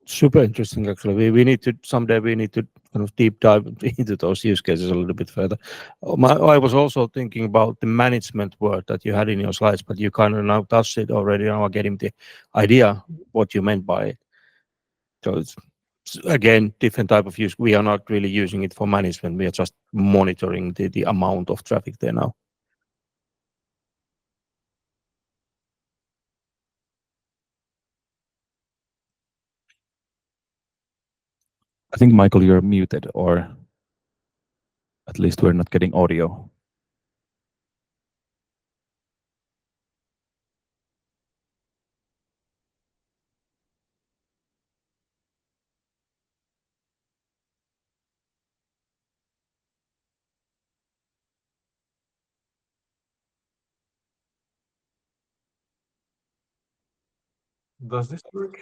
super interesting, actually. We need to someday kind of deep dive into those use cases a little bit further. I was also thinking about the management word that you had in your slides, but you kind of now touched it already. Now I'm getting the idea what you meant by it. So it's again different type of use. We are not really using it for management. We are just monitoring the amount of traffic there now. I think, Michael, you're muted, or at least we're not getting audio. Does this work?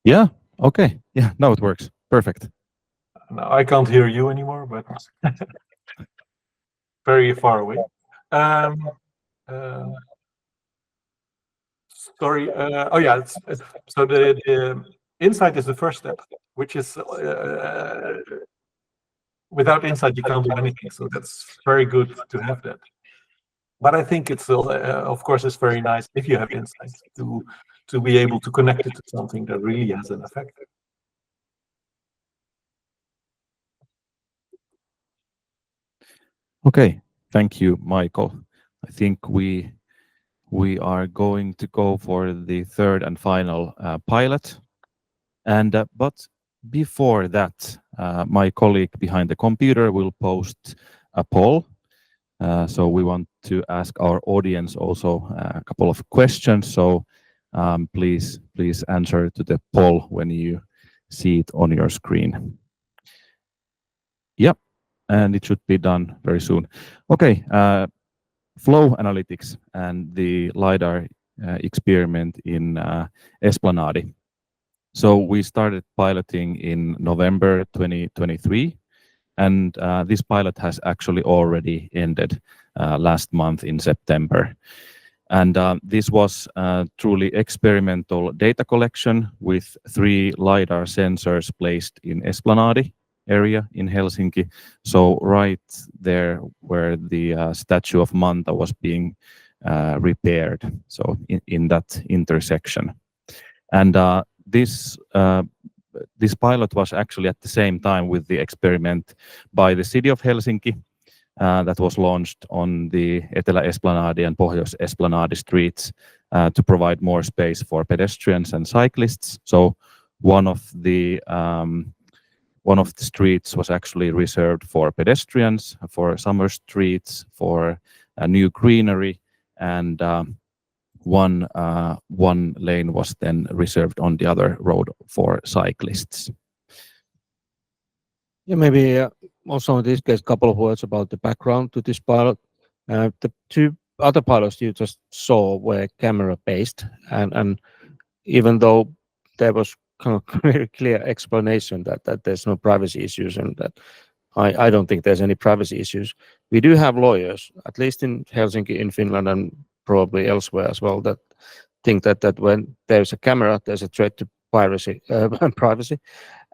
Yeah. Okay. Yeah. Now it works. Perfect. No, I can't hear you anymore, but very far away. Sorry. Oh yeah. So the insight is the first step, which is without insight you can't do anything. So that's very good to have that. But I think it's still, of course, it's very nice if you have insights to be able to connect it to something that really has an effect. Okay. Thank you, Michael. I think we are going to go for the third and final pilot. And but before that, my colleague behind the computer will post a poll. So we want to ask our audience also a couple of questions. So please answer to the poll when you see it on your screen. Yep, and it should be done very soon. Okay, flow analytics and the lidar experiment in Esplanadi. So we started piloting in November 2023. And this pilot has actually already ended last month in September. And this was truly experimental data collection with 3 lidar sensors placed in Esplanadi area in Helsinki. So right there where the statue of Manta was being repaired. So in that intersection. And this pilot was actually at the same time with the experiment by the city of Helsinki, that was launched on the Etelä-Esplanadi and Pohjois-Esplanadi streets to provide more space for pedestrians and cyclists. So one of the streets was actually reserved for pedestrians, for summer streets, for new greenery, and one lane was then reserved on the other road for cyclists. Yeah, maybe also in this case, a couple of words about the background to this pilot. The two other pilots you just saw were camera-based, and even though there was kind of very clear explanation that there's no privacy issues and that I don't think there's any privacy issues. We do have lawyers, at least in Helsinki, in Finland, and probably elsewhere as well, that think that when there's a camera, there's a threat to privacy,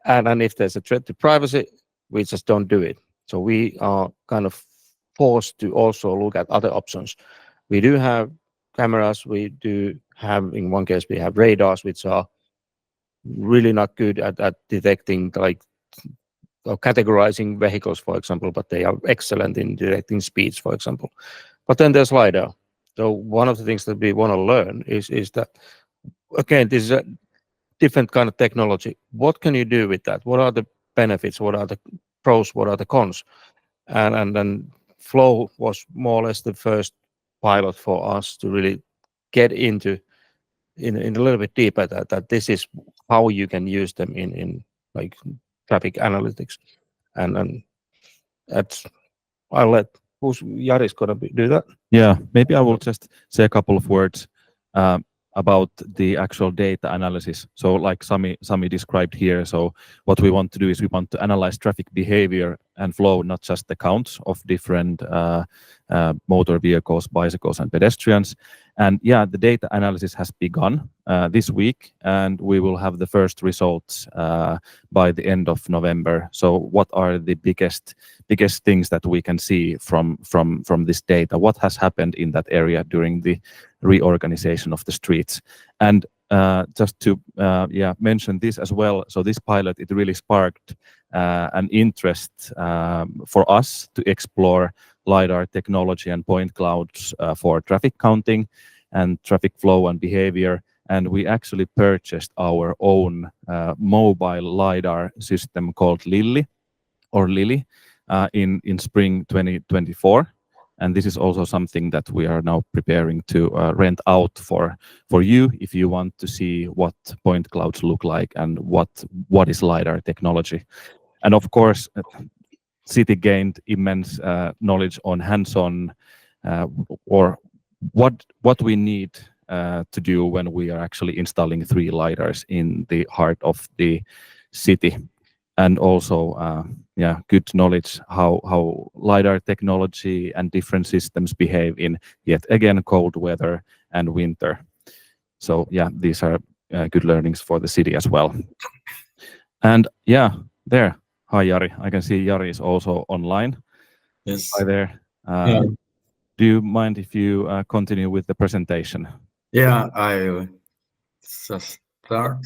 and if there's a threat to privacy, we just don't do it. So we are kind of forced to also look at other options. We do have cameras. We do have, in one case, we have radars, which are really not good at detecting or categorizing vehicles, for example, but they are excellent in detecting speeds, for example. But then there's LiDAR. So one of the things that we want to learn is that, again, this is a different kind of technology. What can you do with that? What are the benefits? What are the pros? What are the cons? And then Flow was more or less the first pilot for us to really get into in a little bit deeper that this is how you can use them in like traffic analytics, and that's I'll let Jari's gonna do that. Yeah, maybe I will just say a couple of words about the actual data analysis. So like Sami described here, so what we want to do is we want to analyze traffic behavior and flow, not just the counts of different motor vehicles, bicycles, and pedestrians. And yeah, the data analysis has begun this week, and we will have the first results by the end of November. So what are the biggest things that we can see from this data? What has happened in that area during the reorganization of the streets? And just to mention this as well, so this pilot, it really sparked an interest for us to explore LiDAR technology and point clouds for traffic counting and traffic flow and behavior. And we actually purchased our own mobile LiDAR system called Lily in spring 2024. And this is also something that we are now preparing to rent out for you if you want to see what point clouds look like and what is LiDAR technology. And of course, City gained immense knowledge on hands-on or what we need to do when we are actually installing 3 LiDARs in the heart of the city. And also, good knowledge how LiDAR technology and different systems behave in, yet again, cold weather and winter. So yeah, these are good learnings for the city as well. And yeah, there. Hi, Jari. I can see Jari is also online. Yes. Hi there. Yeah. Do you mind if you continue with the presentation? Yeah, I just start.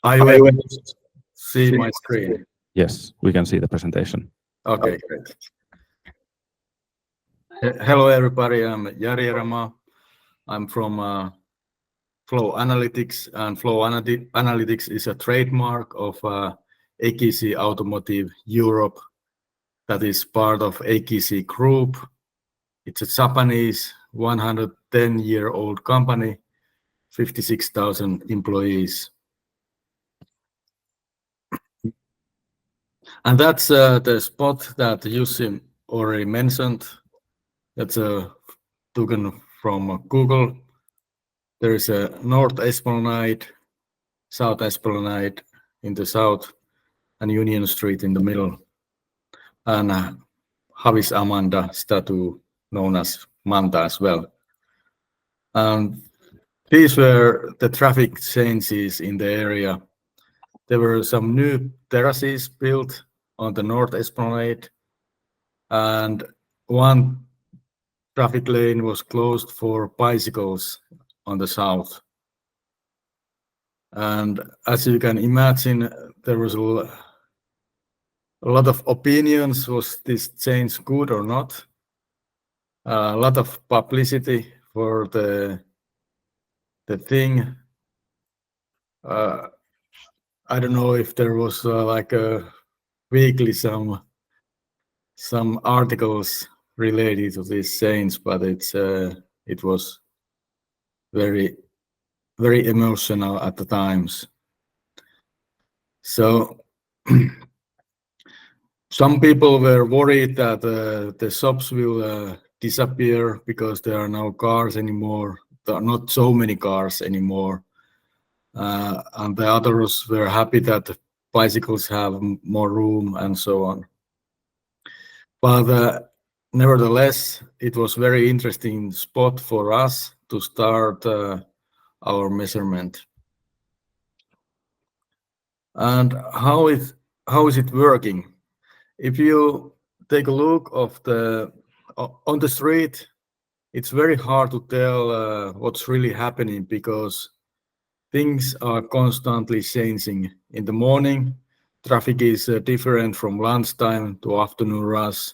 I will see my screen. Yes, we can see the presentation. Okay, great. Hello, everybody. I'm Jari Rama. I'm from Flow Analytics, and Flow Analytics is a trademark of AKC Automotive Europe that is part of AKC Group. It's a Japanese 110-year-old company, 56,000 employees. And that's the spot that Jussi already mentioned. That's taken from Google. There is a North Esplanade, South Esplanade in the south, and Union Street in the middle, and Havis Amanda statue known as Manta as well. And these were the traffic changes in the area. There were some new terraces built on the North Esplanade, and one traffic lane was closed for bicycles on the south. And as you can imagine, there was a lot of opinions, was this change good or not? A lot of publicity for the thing. I don't know if there was like a weekly some articles related to this change, but it was very emotional at the times. So some people were worried that the shops will disappear because there are no cars anymore. There are not so many cars anymore. And the others were happy that the bicycles have more room and so on. But nevertheless, it was very interesting spot for us to start our measurement. And how is it working? If you take a look on the street, it's very hard to tell what's really happening because things are constantly changing. In the morning, traffic is different from lunchtime to afternoon rush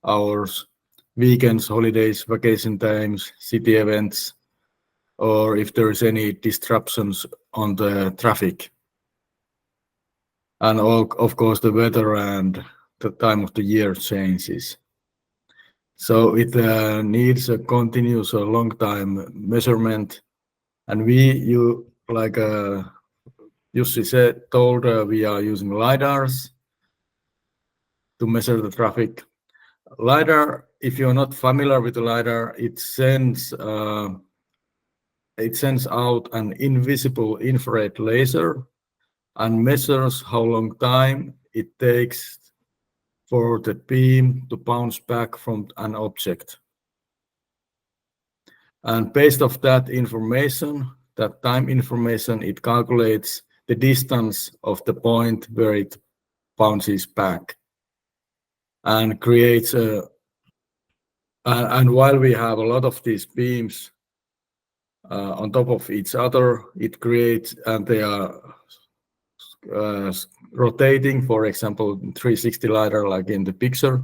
hours, weekends, holidays, vacation times, city events, or if there is any disruptions on the traffic. And of course, the weather and the time of the year changes. So it needs a continuous long time measurement. And like Jussi told, we are using lidars to measure the traffic. Lidar, if you're not familiar with the lidar, it sends out an invisible infrared laser and measures how long time it takes for the beam to bounce back from an object. And based off that information, that time information, it calculates the distance of the point where it bounces back and creates and while we have a lot of these beams on top of each other, it creates, and they are rotating, for example, 360 lidar, like in the picture.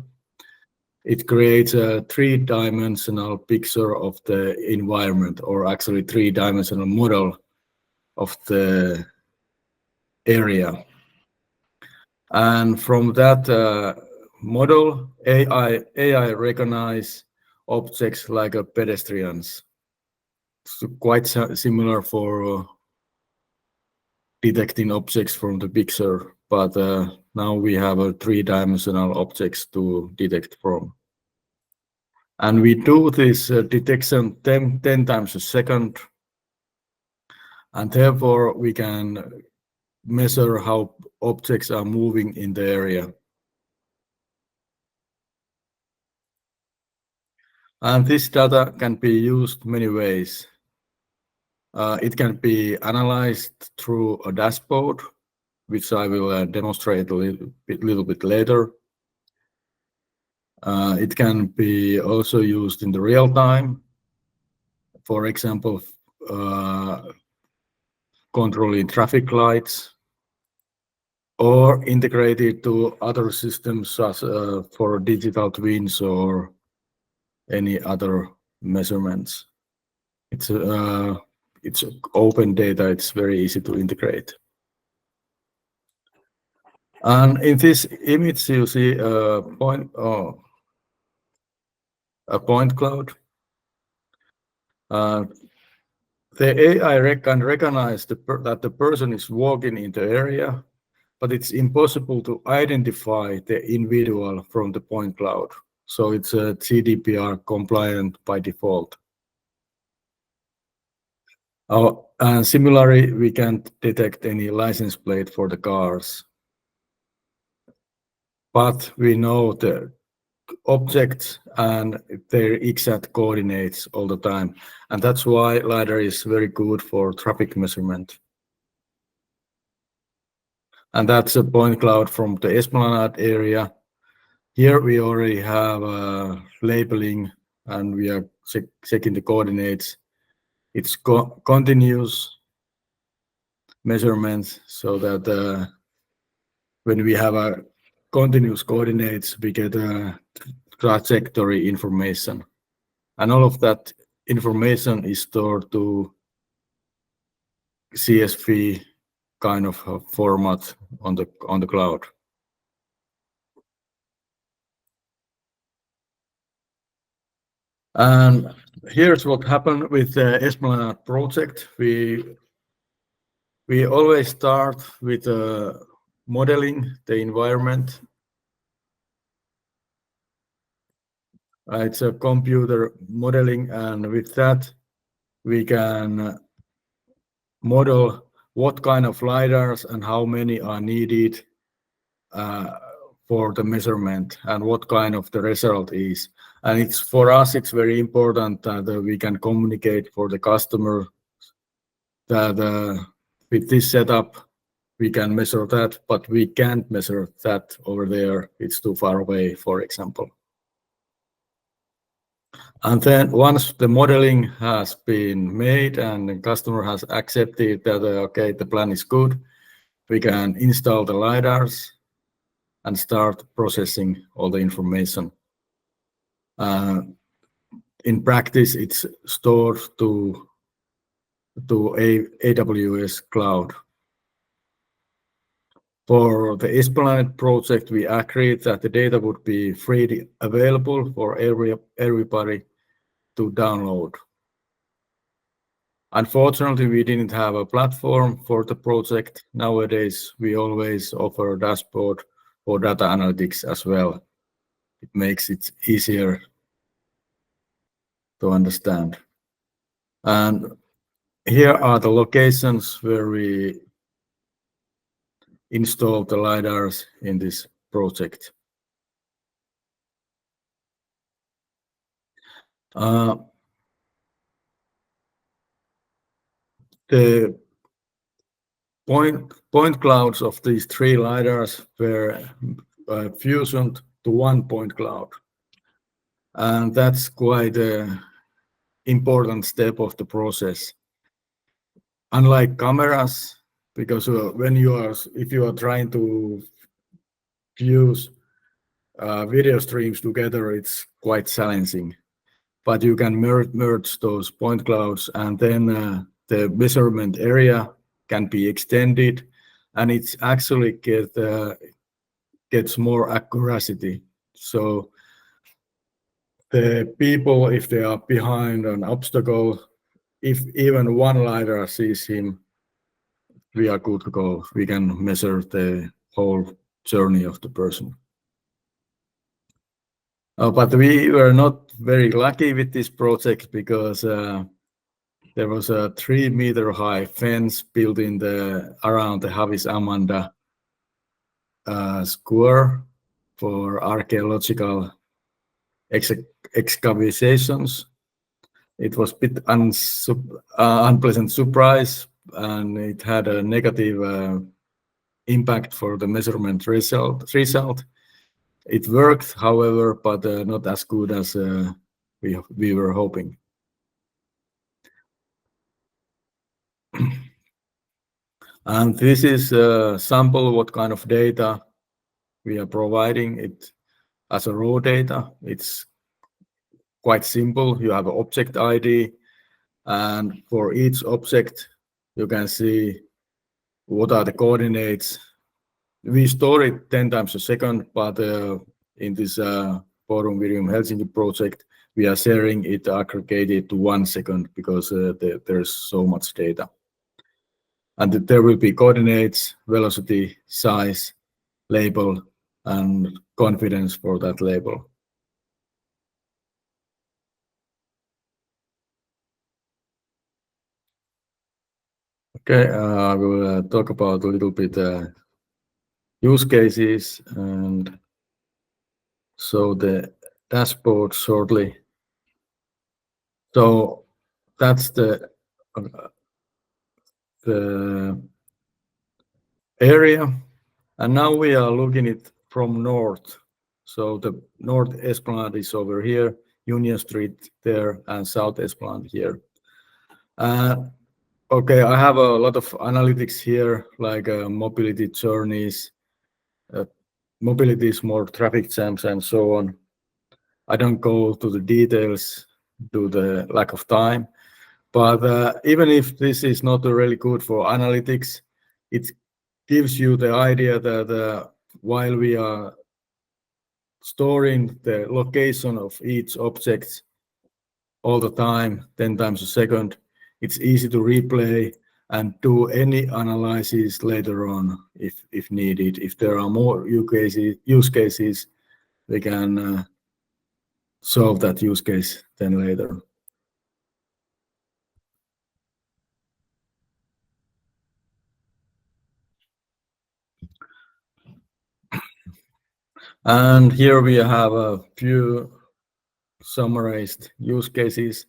It creates a three-dimensional picture of the environment, or actually three-dimensional model of the area. And from that model, AI recognize objects like pedestrians. It's quite similar for detecting objects from the picture, but now we have a three-dimensional objects to detect from. And we do this detection 10 times a second, and therefore we can measure how objects are moving in the area. And this data can be used many ways. It can be analyzed through a dashboard, which I will demonstrate a little bit later. It can be also used in the real time. For example, controlling traffic lights, or integrated to other systems such for digital twins or any other measurements. It's open data. It's very easy to integrate. And in this image, you see a point cloud. The AI can recognize that the person is walking in the area, but it's impossible to identify the individual from the point cloud. So it's GDPR compliant by default. And similarly, we can't detect any license plate for the cars. But we know the objects and their exact coordinates all the time. And that's why LiDAR is very good for traffic measurement. And that's a point cloud from the Esplanadi area. Here we already have labeling and we are checking the coordinates. It's continuous measurements, so that when we have a continuous coordinates, we get a trajectory information, and all of that information is stored to CSV kind of format on the cloud. And here's what happened with the Esplanadi project. We always start with modeling the environment. It's a computer modeling, and with that we can model what kind of lidars and how many are needed for the measurement and what kind of the result is. And it's for us, it's very important that we can communicate for the customer that with this setup we can measure that, but we can't measure that over there. It's too far away, for example. And then once the modeling has been made and the customer has accepted that, okay, the plan is good, we can install the lidars and start processing all the information. In practice, it's stored to AWS cloud. For the Esplanadi project, we agreed that the data would be freely available for everybody to download. Unfortunately, we didn't have a platform for the project. Nowadays, we always offer a dashboard for data analytics as well. It makes it easier to understand. And here are the locations where we install the lidars in this project. The point clouds of these 3 lidars were fusioned to 1 point cloud, and that's quite an important step of the process. Unlike cameras, because if you are trying to fuse video streams together, it's quite challenging. But you can merge those point clouds, and then the measurement area can be extended, and it's actually gets more accuracy. So the people, if they are behind an obstacle, if even one lidar sees him, we are good to go. We can measure the whole journey of the person. But we were not very lucky with this project because there was a 3-meter high fence built around the Havis Amanda square for archaeological excavations. It was a bit unpleasant surprise, and it had a negative impact for the measurement result. It worked, however, but not as good as we were hoping. And this is a sample what kind of data we are providing. It as a raw data. It's quite simple. You have an object ID, and for each object you can see what are the coordinates. We store it 10 times a second, but in this Forum Virium Helsinki project, we are sharing it aggregated to 1 second because there's so much data. And there will be coordinates, velocity, size, label, and confidence for that label. Okay, I will talk about a little bit use cases and show the dashboard shortly. So that's the area, and now we are looking it from north. So the North Esplanade is over here. Union Street there and South Esplanadi here. Okay, I have a lot of analytics here, like mobility journeys, mobility small traffic jams, and so on. I don't go to the details due to the lack of time, but even if this is not really good for analytics, it gives you the idea that while we are storing the location of each object all the time, 10 times a second, it's easy to replay and do any analysis later on if needed. If there are more use cases, we can solve that use case then later. And here we have a few summarized use cases,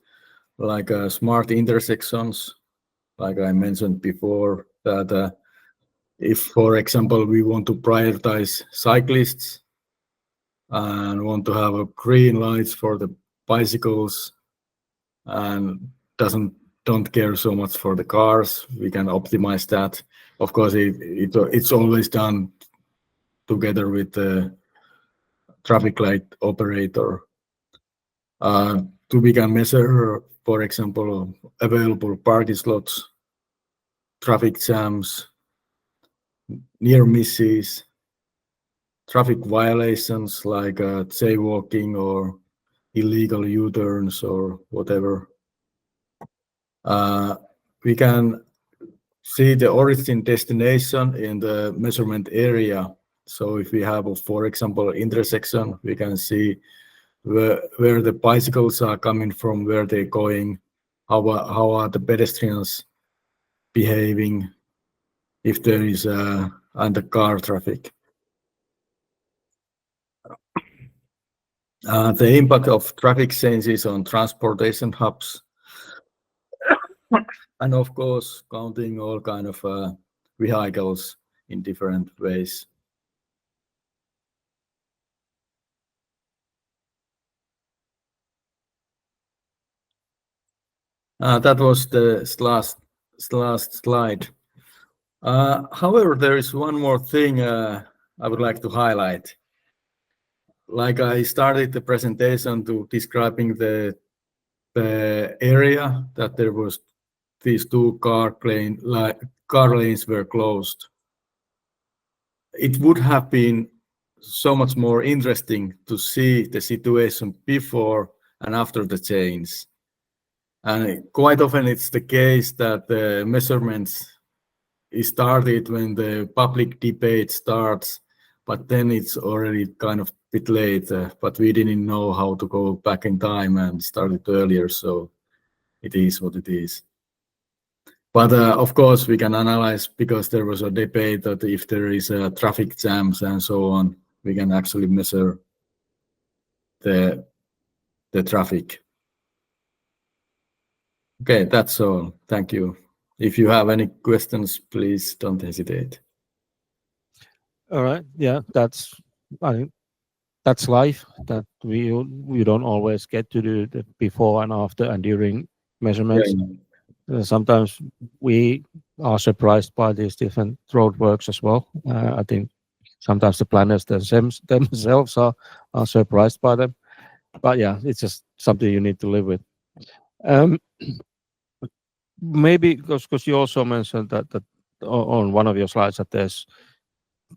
like smart intersections, like I mentioned before, that if, for example, we want to prioritize cyclists and want to have a green lights for the bicycles and don't care so much for the cars, we can optimize that. Of course, it's always done together with the traffic light operator. We can measure, for example, available parking slots, traffic jams, near misses, traffic violations like jaywalking or illegal U-turns or whatever. We can see the origin destination in the measurement area. So if we have, for example, intersection, we can see where the bicycles are coming from, where they're going, how are the pedestrians behaving, if there is under car traffic. The impact of traffic changes on transportation hubs, and of course, counting all kind of vehicles in different ways. That was the last slide. However, there is one more thing I would like to highlight. Like I started the presentation to describing the area that there was these two car lanes were closed. It would have been so much more interesting to see the situation before and after the change. And quite often it's the case that the measurements started when the public debate starts, but then it's already kind of a bit late, but we didn't know how to go back in time and start it earlier, so it is what it is. But of course, we can analyze, because there was a debate that if there is traffic jams and so on, we can actually measure the traffic. Okay, that's all. Thank you. If you have any questions, please don't hesitate. All right. Yeah, I think that's life. That we don't always get to do the before and after and during measurements. Yeah. Sometimes we are surprised by these different roadworks as well. I think sometimes the planners themselves are surprised by them. But yeah, it's just something you need to live with. Maybe because you also mentioned that on one of your slides that there's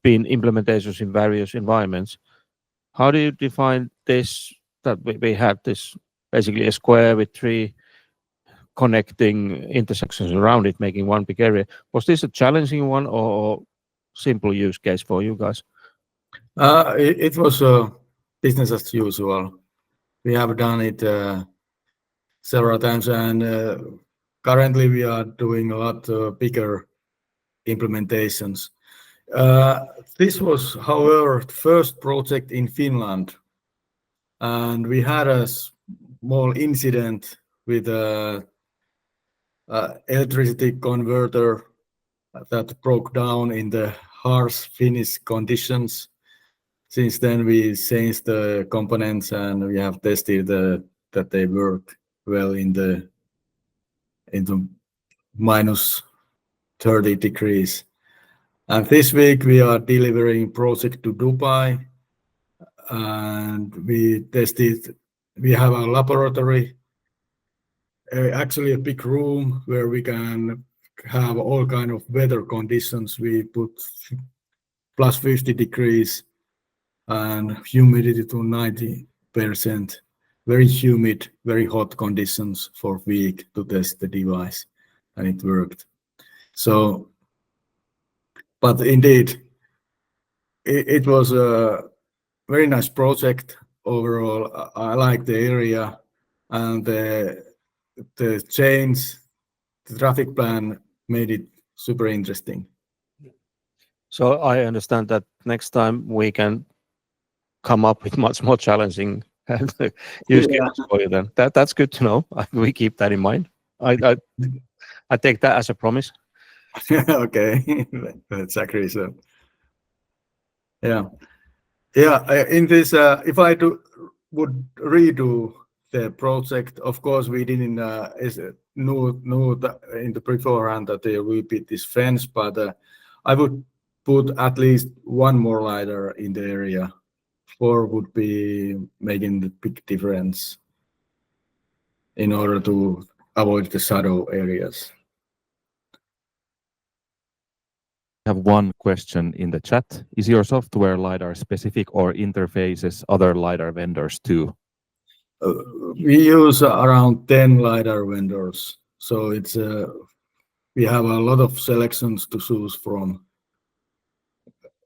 been implementations in various environments. How do you define this, that we had this basically a square with 3 connecting intersections around it, making one big area? Was this a challenging one or simple use case for you guys? It was business as usual. We have done it several times, and currently we are doing a lot bigger implementations. This was, however, the first project in Finland, and we had a small incident with a electricity converter that broke down in the harsh Finnish conditions. since then we changed the components and we have tested that they work well into minus 30 degrees. And this week we are delivering project to Dubai, and we tested. We have a laboratory, actually a big room where we can have all kind of weather conditions. We put plus 50 degrees and humidity to 90%. Very humid, very hot conditions for a week to test the device, and it worked. So, but indeed, it was a very nice project overall. I like the area, and the change, the traffic plan made it super interesting. So I understand that next time we can come up with much more challenging use cases for you. Then that's good to know. We keep that in mind. I take that as a promise. Okay, let's agree. So, yeah. In this, if I would redo the project, of course we didn't know that in the beforehand that there will be this fence, but I would put at least one more lidar in the area. 4 would be making the big difference in order to avoid the shadow areas. I have one question in the chat. Is your software LiDAR specific or interfaces other LiDAR vendors too? We use around 10 LiDAR vendors. So it's we have a lot of selections to choose from.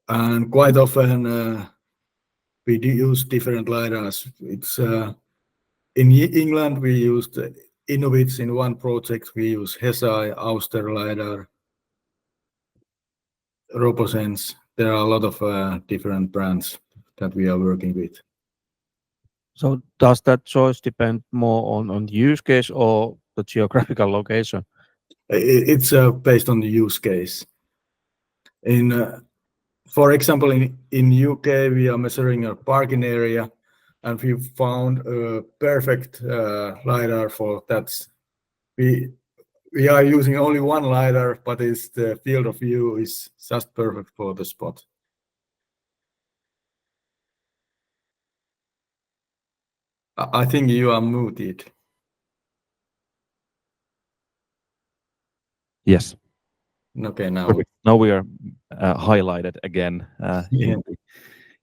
And quite often we do use different LiDARs. It's in England we used Innovitz in one project. We use Hesai, Auster LiDAR, RoboSense. There are a lot of different brands that we are working with. So does that choice depend more on the use case or the geographical location? It's based on the use case. For example, in UK, we are measuring a parking area, and we found a perfect LiDAR for that. We are using only one LiDAR, but the field of view is just perfect for the spot. I think you are muted. Yes. Okay, now. Perfect. Now we are highlighted again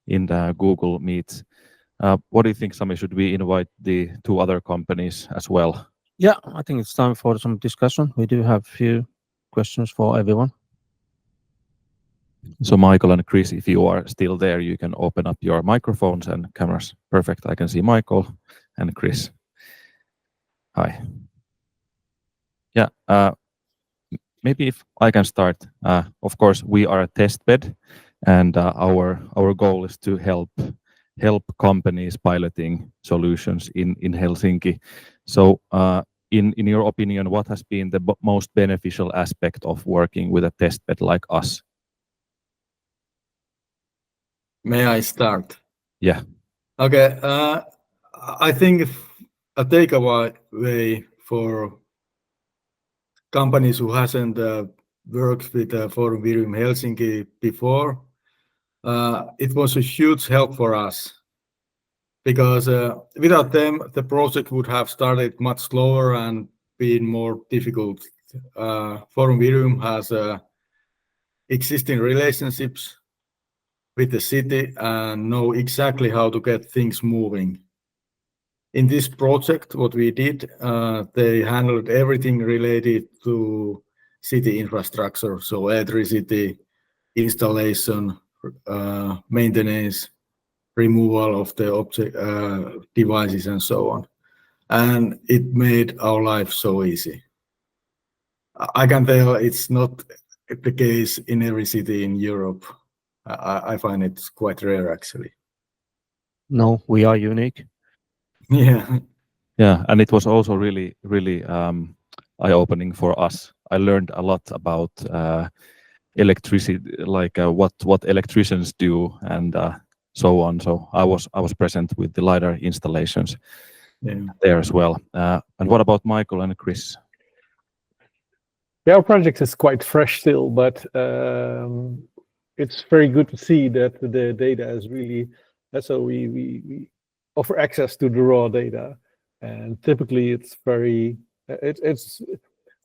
in the Google Meets. What do you think, Sami? Should we invite the 2 other companies as well? Yeah, I think it's time for some discussion. We do have a few questions for everyone. So Michael and Kris, if you are still there, you can open up your microphones and cameras. Perfect. I can see Michael and Kris. Hi. Yeah. Maybe if I can start. Of course, we are a test bed, and our goal is to help companies piloting solutions in Helsinki. So, in your opinion, what has been the most beneficial aspect of working with a test bed like us? May I start? Yeah. Okay. I think a takeaway for companies who hasn't worked with Forum Virium Helsinki before, it was a huge help for us, because without them the project would have started much slower and been more difficult. Forum Virium has existing relationships with the city and know exactly how to get things moving. In this project, what we did, they handled everything related to city infrastructure, so electricity, installation, maintenance, removal of the object devices, and so on. And it made our life so easy. I can tell it's not the case in every city in Europe. I find it quite rare, actually. No, we are unique. Yeah. Yeah, and it was also really eye-opening for us. I learned a lot about electricity, like what electricians do, and so on. So I was present with the lidar installations there as well. And what about Michael and Kris? Yeah, our project is quite fresh still, but it's very good to see that the data is really. So we offer access to the raw data, and typically it's very it's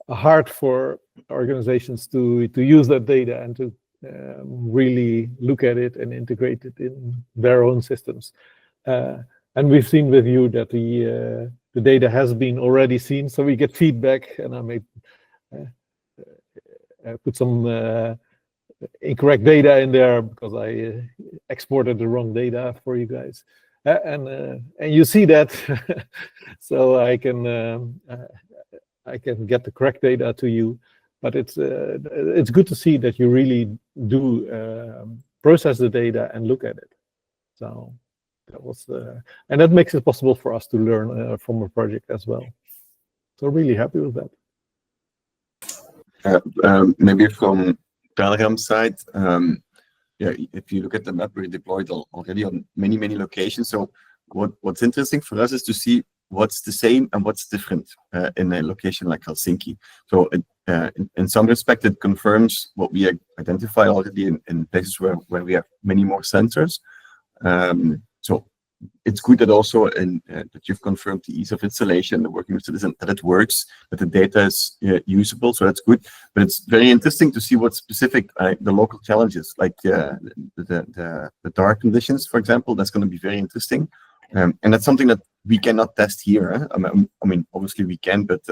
hard for organizations to use that data and to really look at it and integrate it in their own systems. And we've seen with you that the data has been already seen, so we get feedback, and I may put some incorrect data in there because I exported the wrong data for you guys, and you see that, so I can get the correct data to you. But it's good to see that you really do process the data and look at it. So that was and that makes it possible for us to learn from a project as well. So really happy with that. Maybe from Telraam side, yeah, if you look at the map, we're deployed already on many locations. So what's interesting for us is to see what's the same and what's different in a location like Helsinki. So in some respect, it confirms what we identify already in places where we have many more sensors. So it's good that also that you've confirmed the ease of installation, the working with citizens, that it works, that the data is usable. So that's good. But it's very interesting to see what's specific, the local challenges, like the dark conditions, for example. That's going to be very interesting. And that's something that we cannot test here. I mean, obviously we can, but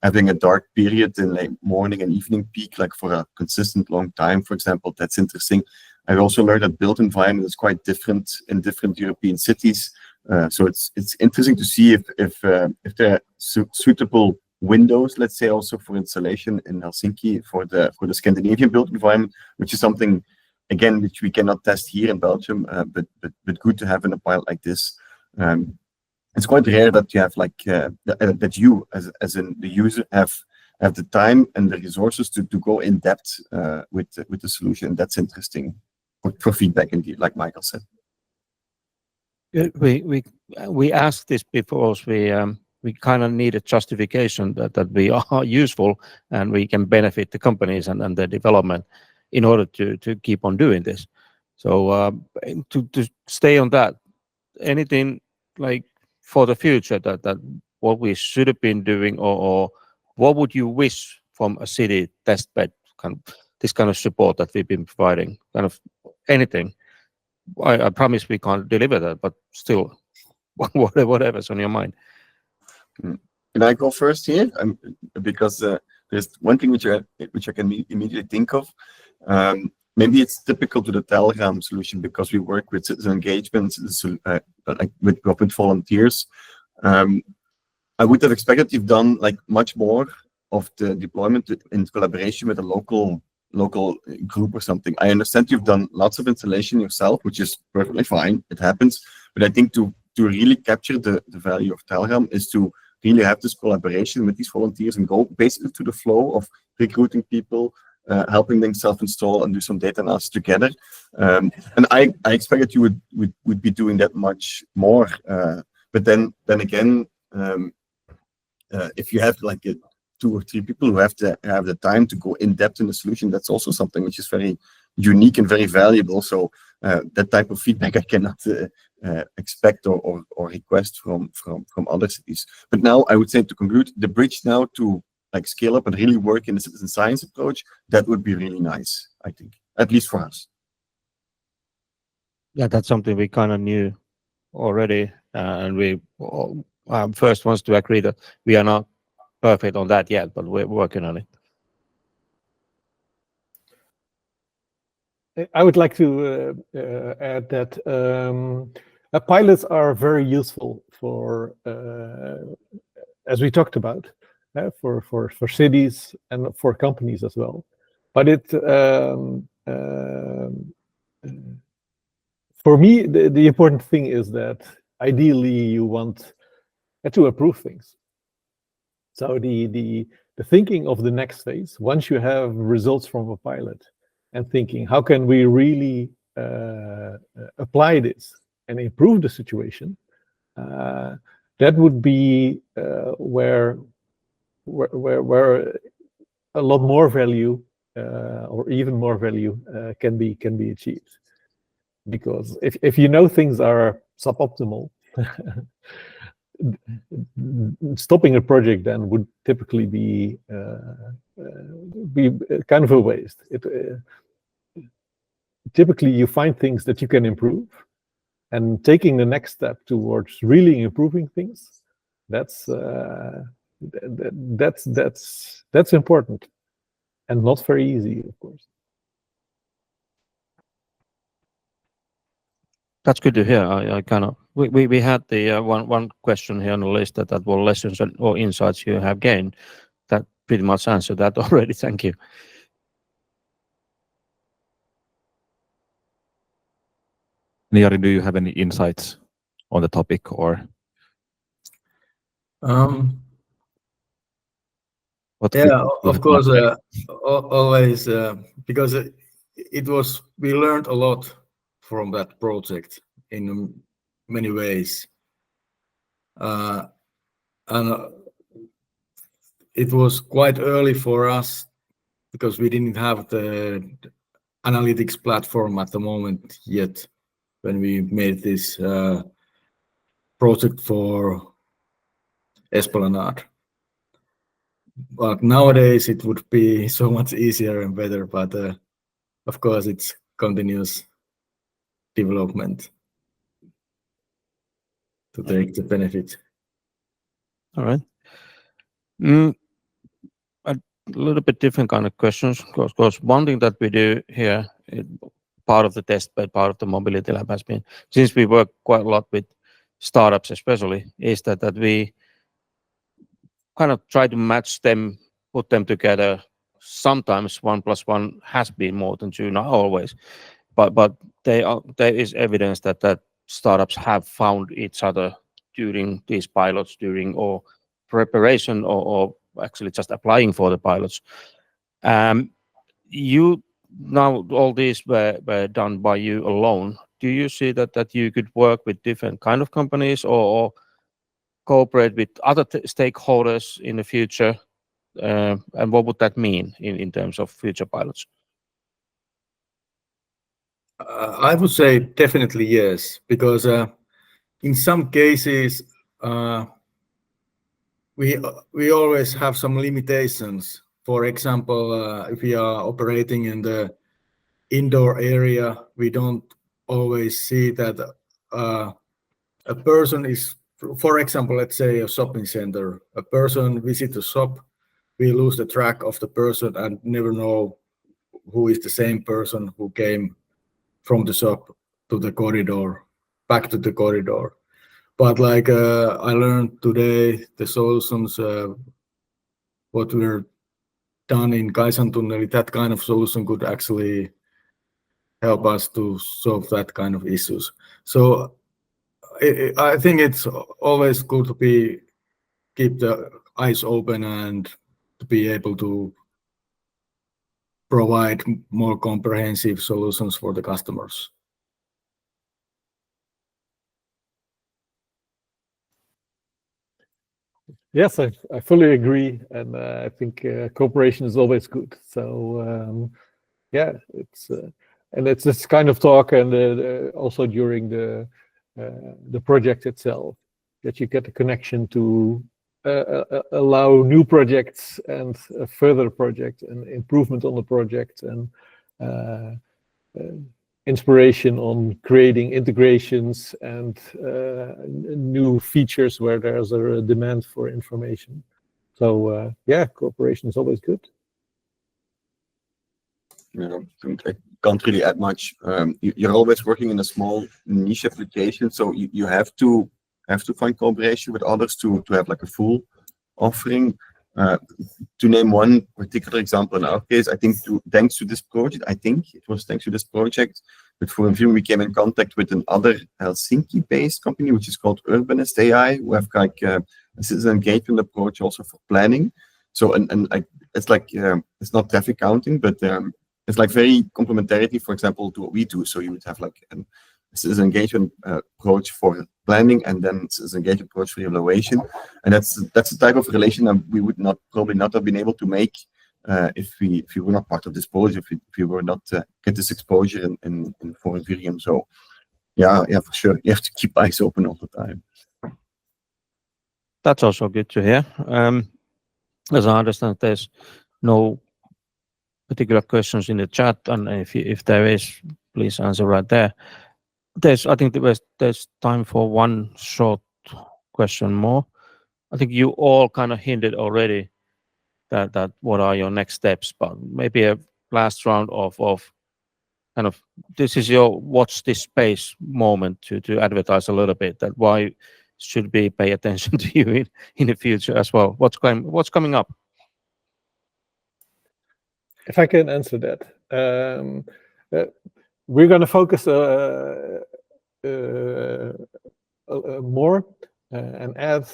having a dark period in like morning and evening peak, like for a consistent long time, for example, that's interesting. I also learned that built environment is quite different in different European cities. So it's interesting to see if there are suitable windows, let's say, also for installation in Helsinki for the Scandinavian built environment, which is something, again, which we cannot test here in Belgium, but good to have in a pilot like this. It's quite rare that you have like that you as in the user have the time and the resources to go in depth with the solution. That's interesting for feedback, indeed, like Michael said. We asked this because we kind of need a justification that we are useful and we can benefit the companies and the development in order to keep on doing this. So to stay on that, anything like for the future that what we should have been doing, or what would you wish from a city testbed, this kind of support that we've been providing, kind of anything. I promise we can't deliver that, but still, whatever's on your mind. Can I go first here? Because there's one thing which I can immediately think of. Maybe it's typical to the Telraam solution because we work with citizen engagement, like with government volunteers. I would have expected you've done like much more of the deployment in collaboration with a local group or something. I understand you've done lots of installation yourself, which is perfectly fine. It happens. But I think to really capture the value of Telraam is to really have this collaboration with these volunteers and go basically to the flow of recruiting people, helping them self-install and do some data analysis together. And I expected you would be doing that much more. But then again, if you have like 2 or 3 people who have the time to go in depth in the solution, that's also something which is very unique and very valuable. So that type of feedback I cannot expect or request from other cities. But now I would say, to conclude, the bridge now to like scale up and really work in the citizen science approach, that would be really nice, I think, at least for us. Yeah, that's something we kind of knew already, and we first ones to agree that we are not perfect on that yet, but we're working on it. I would like to add that pilots are very useful for, as we talked about, for cities and for companies as well. But it, for me, the important thing is that ideally you want to approve things. So the thinking of the next phase, once you have results from a pilot, and thinking how can we really apply this and improve the situation, that would be where a lot more value or even more value can be achieved. Because if you know things are suboptimal, stopping a project then would typically be kind of a waste. Typically, you find things that you can improve, and taking the next step towards really improving things, that's important, and not very easy, of course. That's good to hear. I kind of we had the one question here on the list that what lessons or insights you have gained. That pretty much answered that already. Thank you. Jari, do you have any insights on the topic or what? Yeah, of course, always, because we learned a lot from that project in many ways. And it was quite early for us because we didn't have the analytics platform at the moment yet when we made this project for Esplanadi. But nowadays it would be so much easier and better, but of course it's continuous development to take the benefit. All right. A little bit different kind of questions. Of course, one thing that we do here, part of the test bed, part of the Mobility Lab has been, since we work quite a lot with startups especially, is that we kind of try to match them, put them together. Sometimes 1 + 1 has been more than 2, not always, but there is evidence that startups have found each other during these pilots, during or preparation or actually just applying for the pilots. You now all these were done by you alone. Do you see that you could work with different kind of companies or cooperate with other stakeholders in the future? And what would that mean in terms of future pilots? I would say definitely yes, because in some cases we always have some limitations. For example, if we are operating in the indoor area, we don't always see that a person is, for example, let's say a shopping center, a person visits a shop, we lose the track of the person and never know who is the same person who came from the shop to the corridor, back to the corridor. But like I learned today, the solutions, what we're done in Kaisantunneli, that kind of solution could actually help us to solve that kind of issues. So I think it's always good to keep the eyes open and to be able to provide more comprehensive solutions for the customers. Yes, I fully agree, and I think cooperation is always good. So yeah, it's this kind of talk, and also during the project itself, that you get a connection to allow new projects and a further project and improvement on the project and inspiration on creating integrations and new features where there's a demand for information. So yeah, cooperation is always good. Yeah, I can't really add much. You're always working in a small niche application, so you have to find cooperation with others to have like a full offering. To name one particular example in our case, I think thanks to this project, with FlowCube, we came in contact with another Helsinki-based company, which is called Urbanist AI, who have like a citizen engagement approach also for planning. So it's like it's not traffic counting, but it's like very complementarity, for example, to what we do. So you would have like a citizen engagement approach for planning, and then citizen engagement approach for evaluation, and that's the type of relation that we would probably not have been able to make if we were not part of this project, if we were not get this exposure in foreign Virium. So yeah, for sure, you have to keep eyes open all the time. That's also good to hear. As I understand, there's no particular questions in the chat, and if there is, please answer right there. I think there's time for one short question more. I think you all kind of hinted already that what are your next steps, but maybe a last round of kind of, this is your watch this space moment to advertise a little bit, that why should we pay attention to you in the future as well. What's coming up? If I can answer that, we're going to focus more and add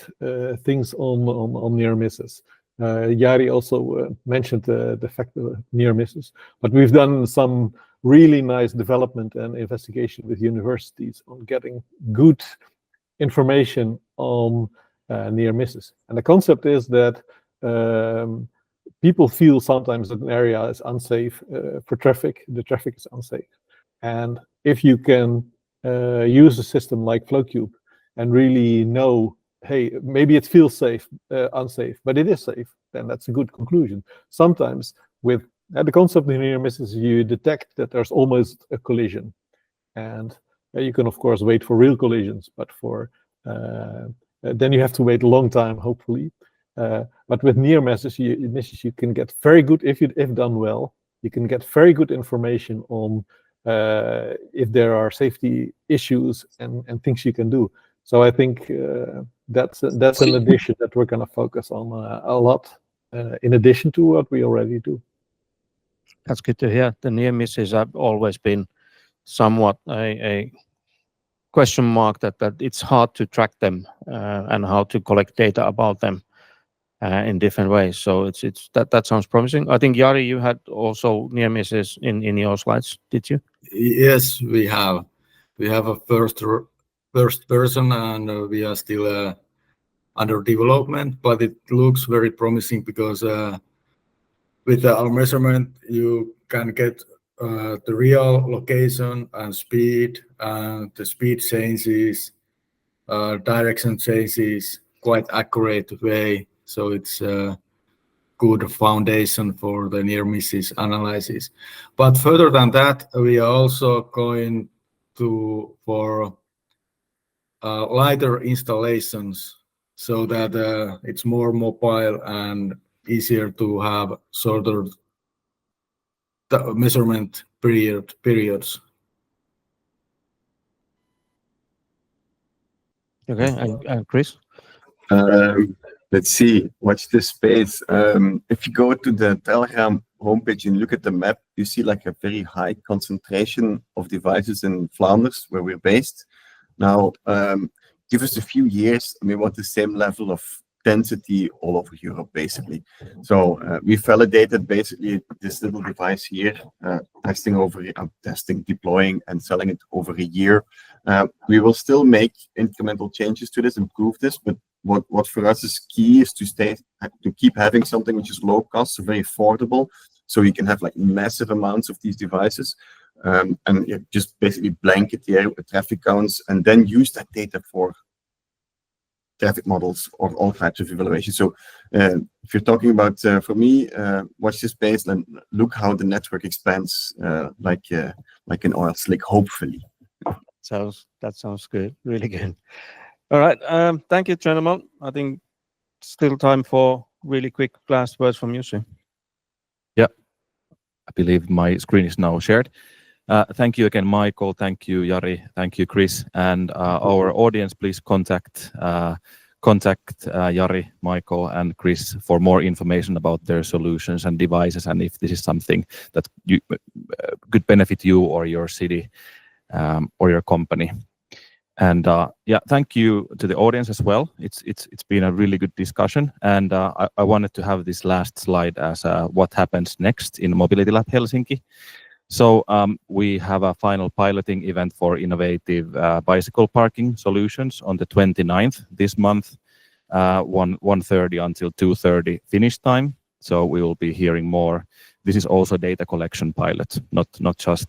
things on near misses. Jari also mentioned the fact of near misses, but we've done some really nice development and investigation with universities on getting good information on near misses. And the concept is that people feel sometimes that an area is unsafe for traffic. The traffic is unsafe. And if you can use a system like FlowCube and really know, hey, maybe it feels safe, unsafe, but it is safe, then that's a good conclusion. Sometimes with the concept in near misses, you detect that there's almost a collision. And you can, of course, wait for real collisions, but then you have to wait a long time, hopefully. But with near misses, you can get very good, if done well, you can get very good information on if there are safety issues and things you can do. So I think that's an addition that we're going to focus on a lot, in addition to what we already do. That's good to hear. The near misses have always been somewhat a question mark, that it's hard to track them and how to collect data about them in different ways. So that sounds promising. I think, Jari, you had also near misses in your slides, did you? Yes, we have. We have a first person, and we are still under development, but it looks very promising because with our measurement, you can get the real location and speed, and the speed changes, direction changes, quite accurate way. So it's a good foundation for the near misses analysis. But further than that, we are also going for lighter installations, so that it's more mobile and easier to have shorter measurement periods. Okay, and Kris? Let's see, watch this space. If you go to the Telraam homepage and look at the map, you see like a very high concentration of devices in Flanders, where we're based. Now, give us a few years, and we want the same level of density all over Europe, basically. So we validated basically this little device here, testing, deploying, and selling it over a year. We will still make incremental changes to this, improve this, but what for us is key is to keep having something which is low cost, so very affordable, so you can have like massive amounts of these devices, and just basically blanket the area with traffic counts, and then use that data for traffic models or all types of evaluation. So if you're talking about, for me, watch this space and look how the network expands like an oil slick, hopefully. That sounds good, really good. All right, thank you, gentlemen. I think still time for really quick last words from you, sir. Yeah, I believe my screen is now shared. Thank you again, Michael. Thank you, Jari. Thank you, Kris. And our audience, please contact Jari, Michael, and Kris for more information about their solutions and devices, and if this is something that could benefit you or your city or your company. And yeah, thank you to the audience as well. It's been a really good discussion, and I wanted to have this last slide as what happens next in Mobility Lab Helsinki. So we have a final piloting event for innovative bicycle parking solutions on the 29th this month, 1:30 until 2:30 Finnish time. So we will be hearing more. This is also data collection pilot, not just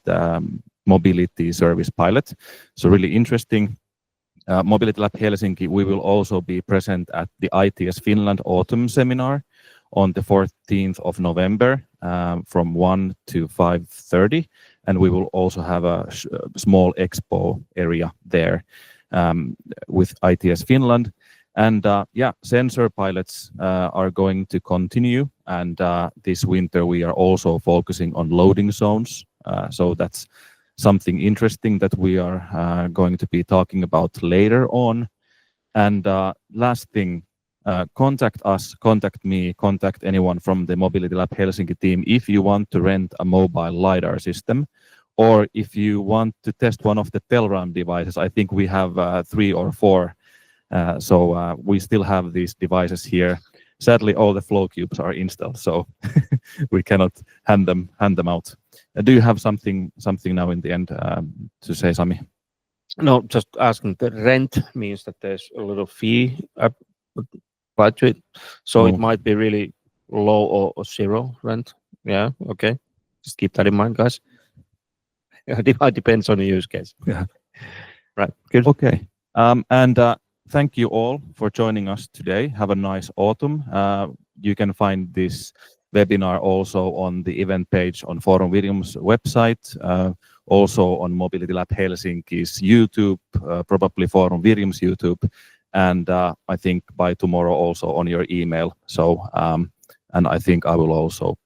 mobility service pilot. So really interesting. Mobility Lab Helsinki, we will also be present at the ITS Finland Autumn Seminar on the 14th of November from 1 to 5:30. And we will also have a small expo area there with ITS Finland. And yeah, sensor pilots are going to continue. And this winter, we are also focusing on loading zones. So that's something interesting that we are going to be talking about later on. And last thing, contact us, contact me, contact anyone from the Mobility Lab Helsinki team if you want to rent a mobile lidar system, or if you want to test one of the Telraam devices. I think we have 3 or 4. So we still have these devices here. Sadly, all the FlowCubes are installed, so we cannot hand them out. Do you have something now in the end to say, Sami? No, just asking. The rent means that there's a little fee applied to it, so it might be really low or zero rent. Yeah, okay. Just keep that in mind, guys. It depends on the use case. Yeah. Right. Good. Okay. And thank you all for joining us today. Have a nice autumn. You can find this webinar also on the event page on Forum Virium's website, also on Mobility Lab Helsinki's YouTube, probably Forum Virium's YouTube, and I think by tomorrow also on your email. So, and I think I will also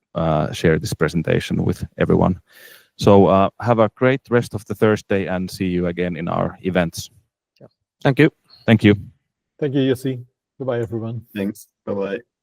share this presentation with everyone. So have a great rest of the Thursday and see you again in our events. Thank you. Thank you. Thank you, Jussi. Goodbye, everyone. Thanks. Bye-bye.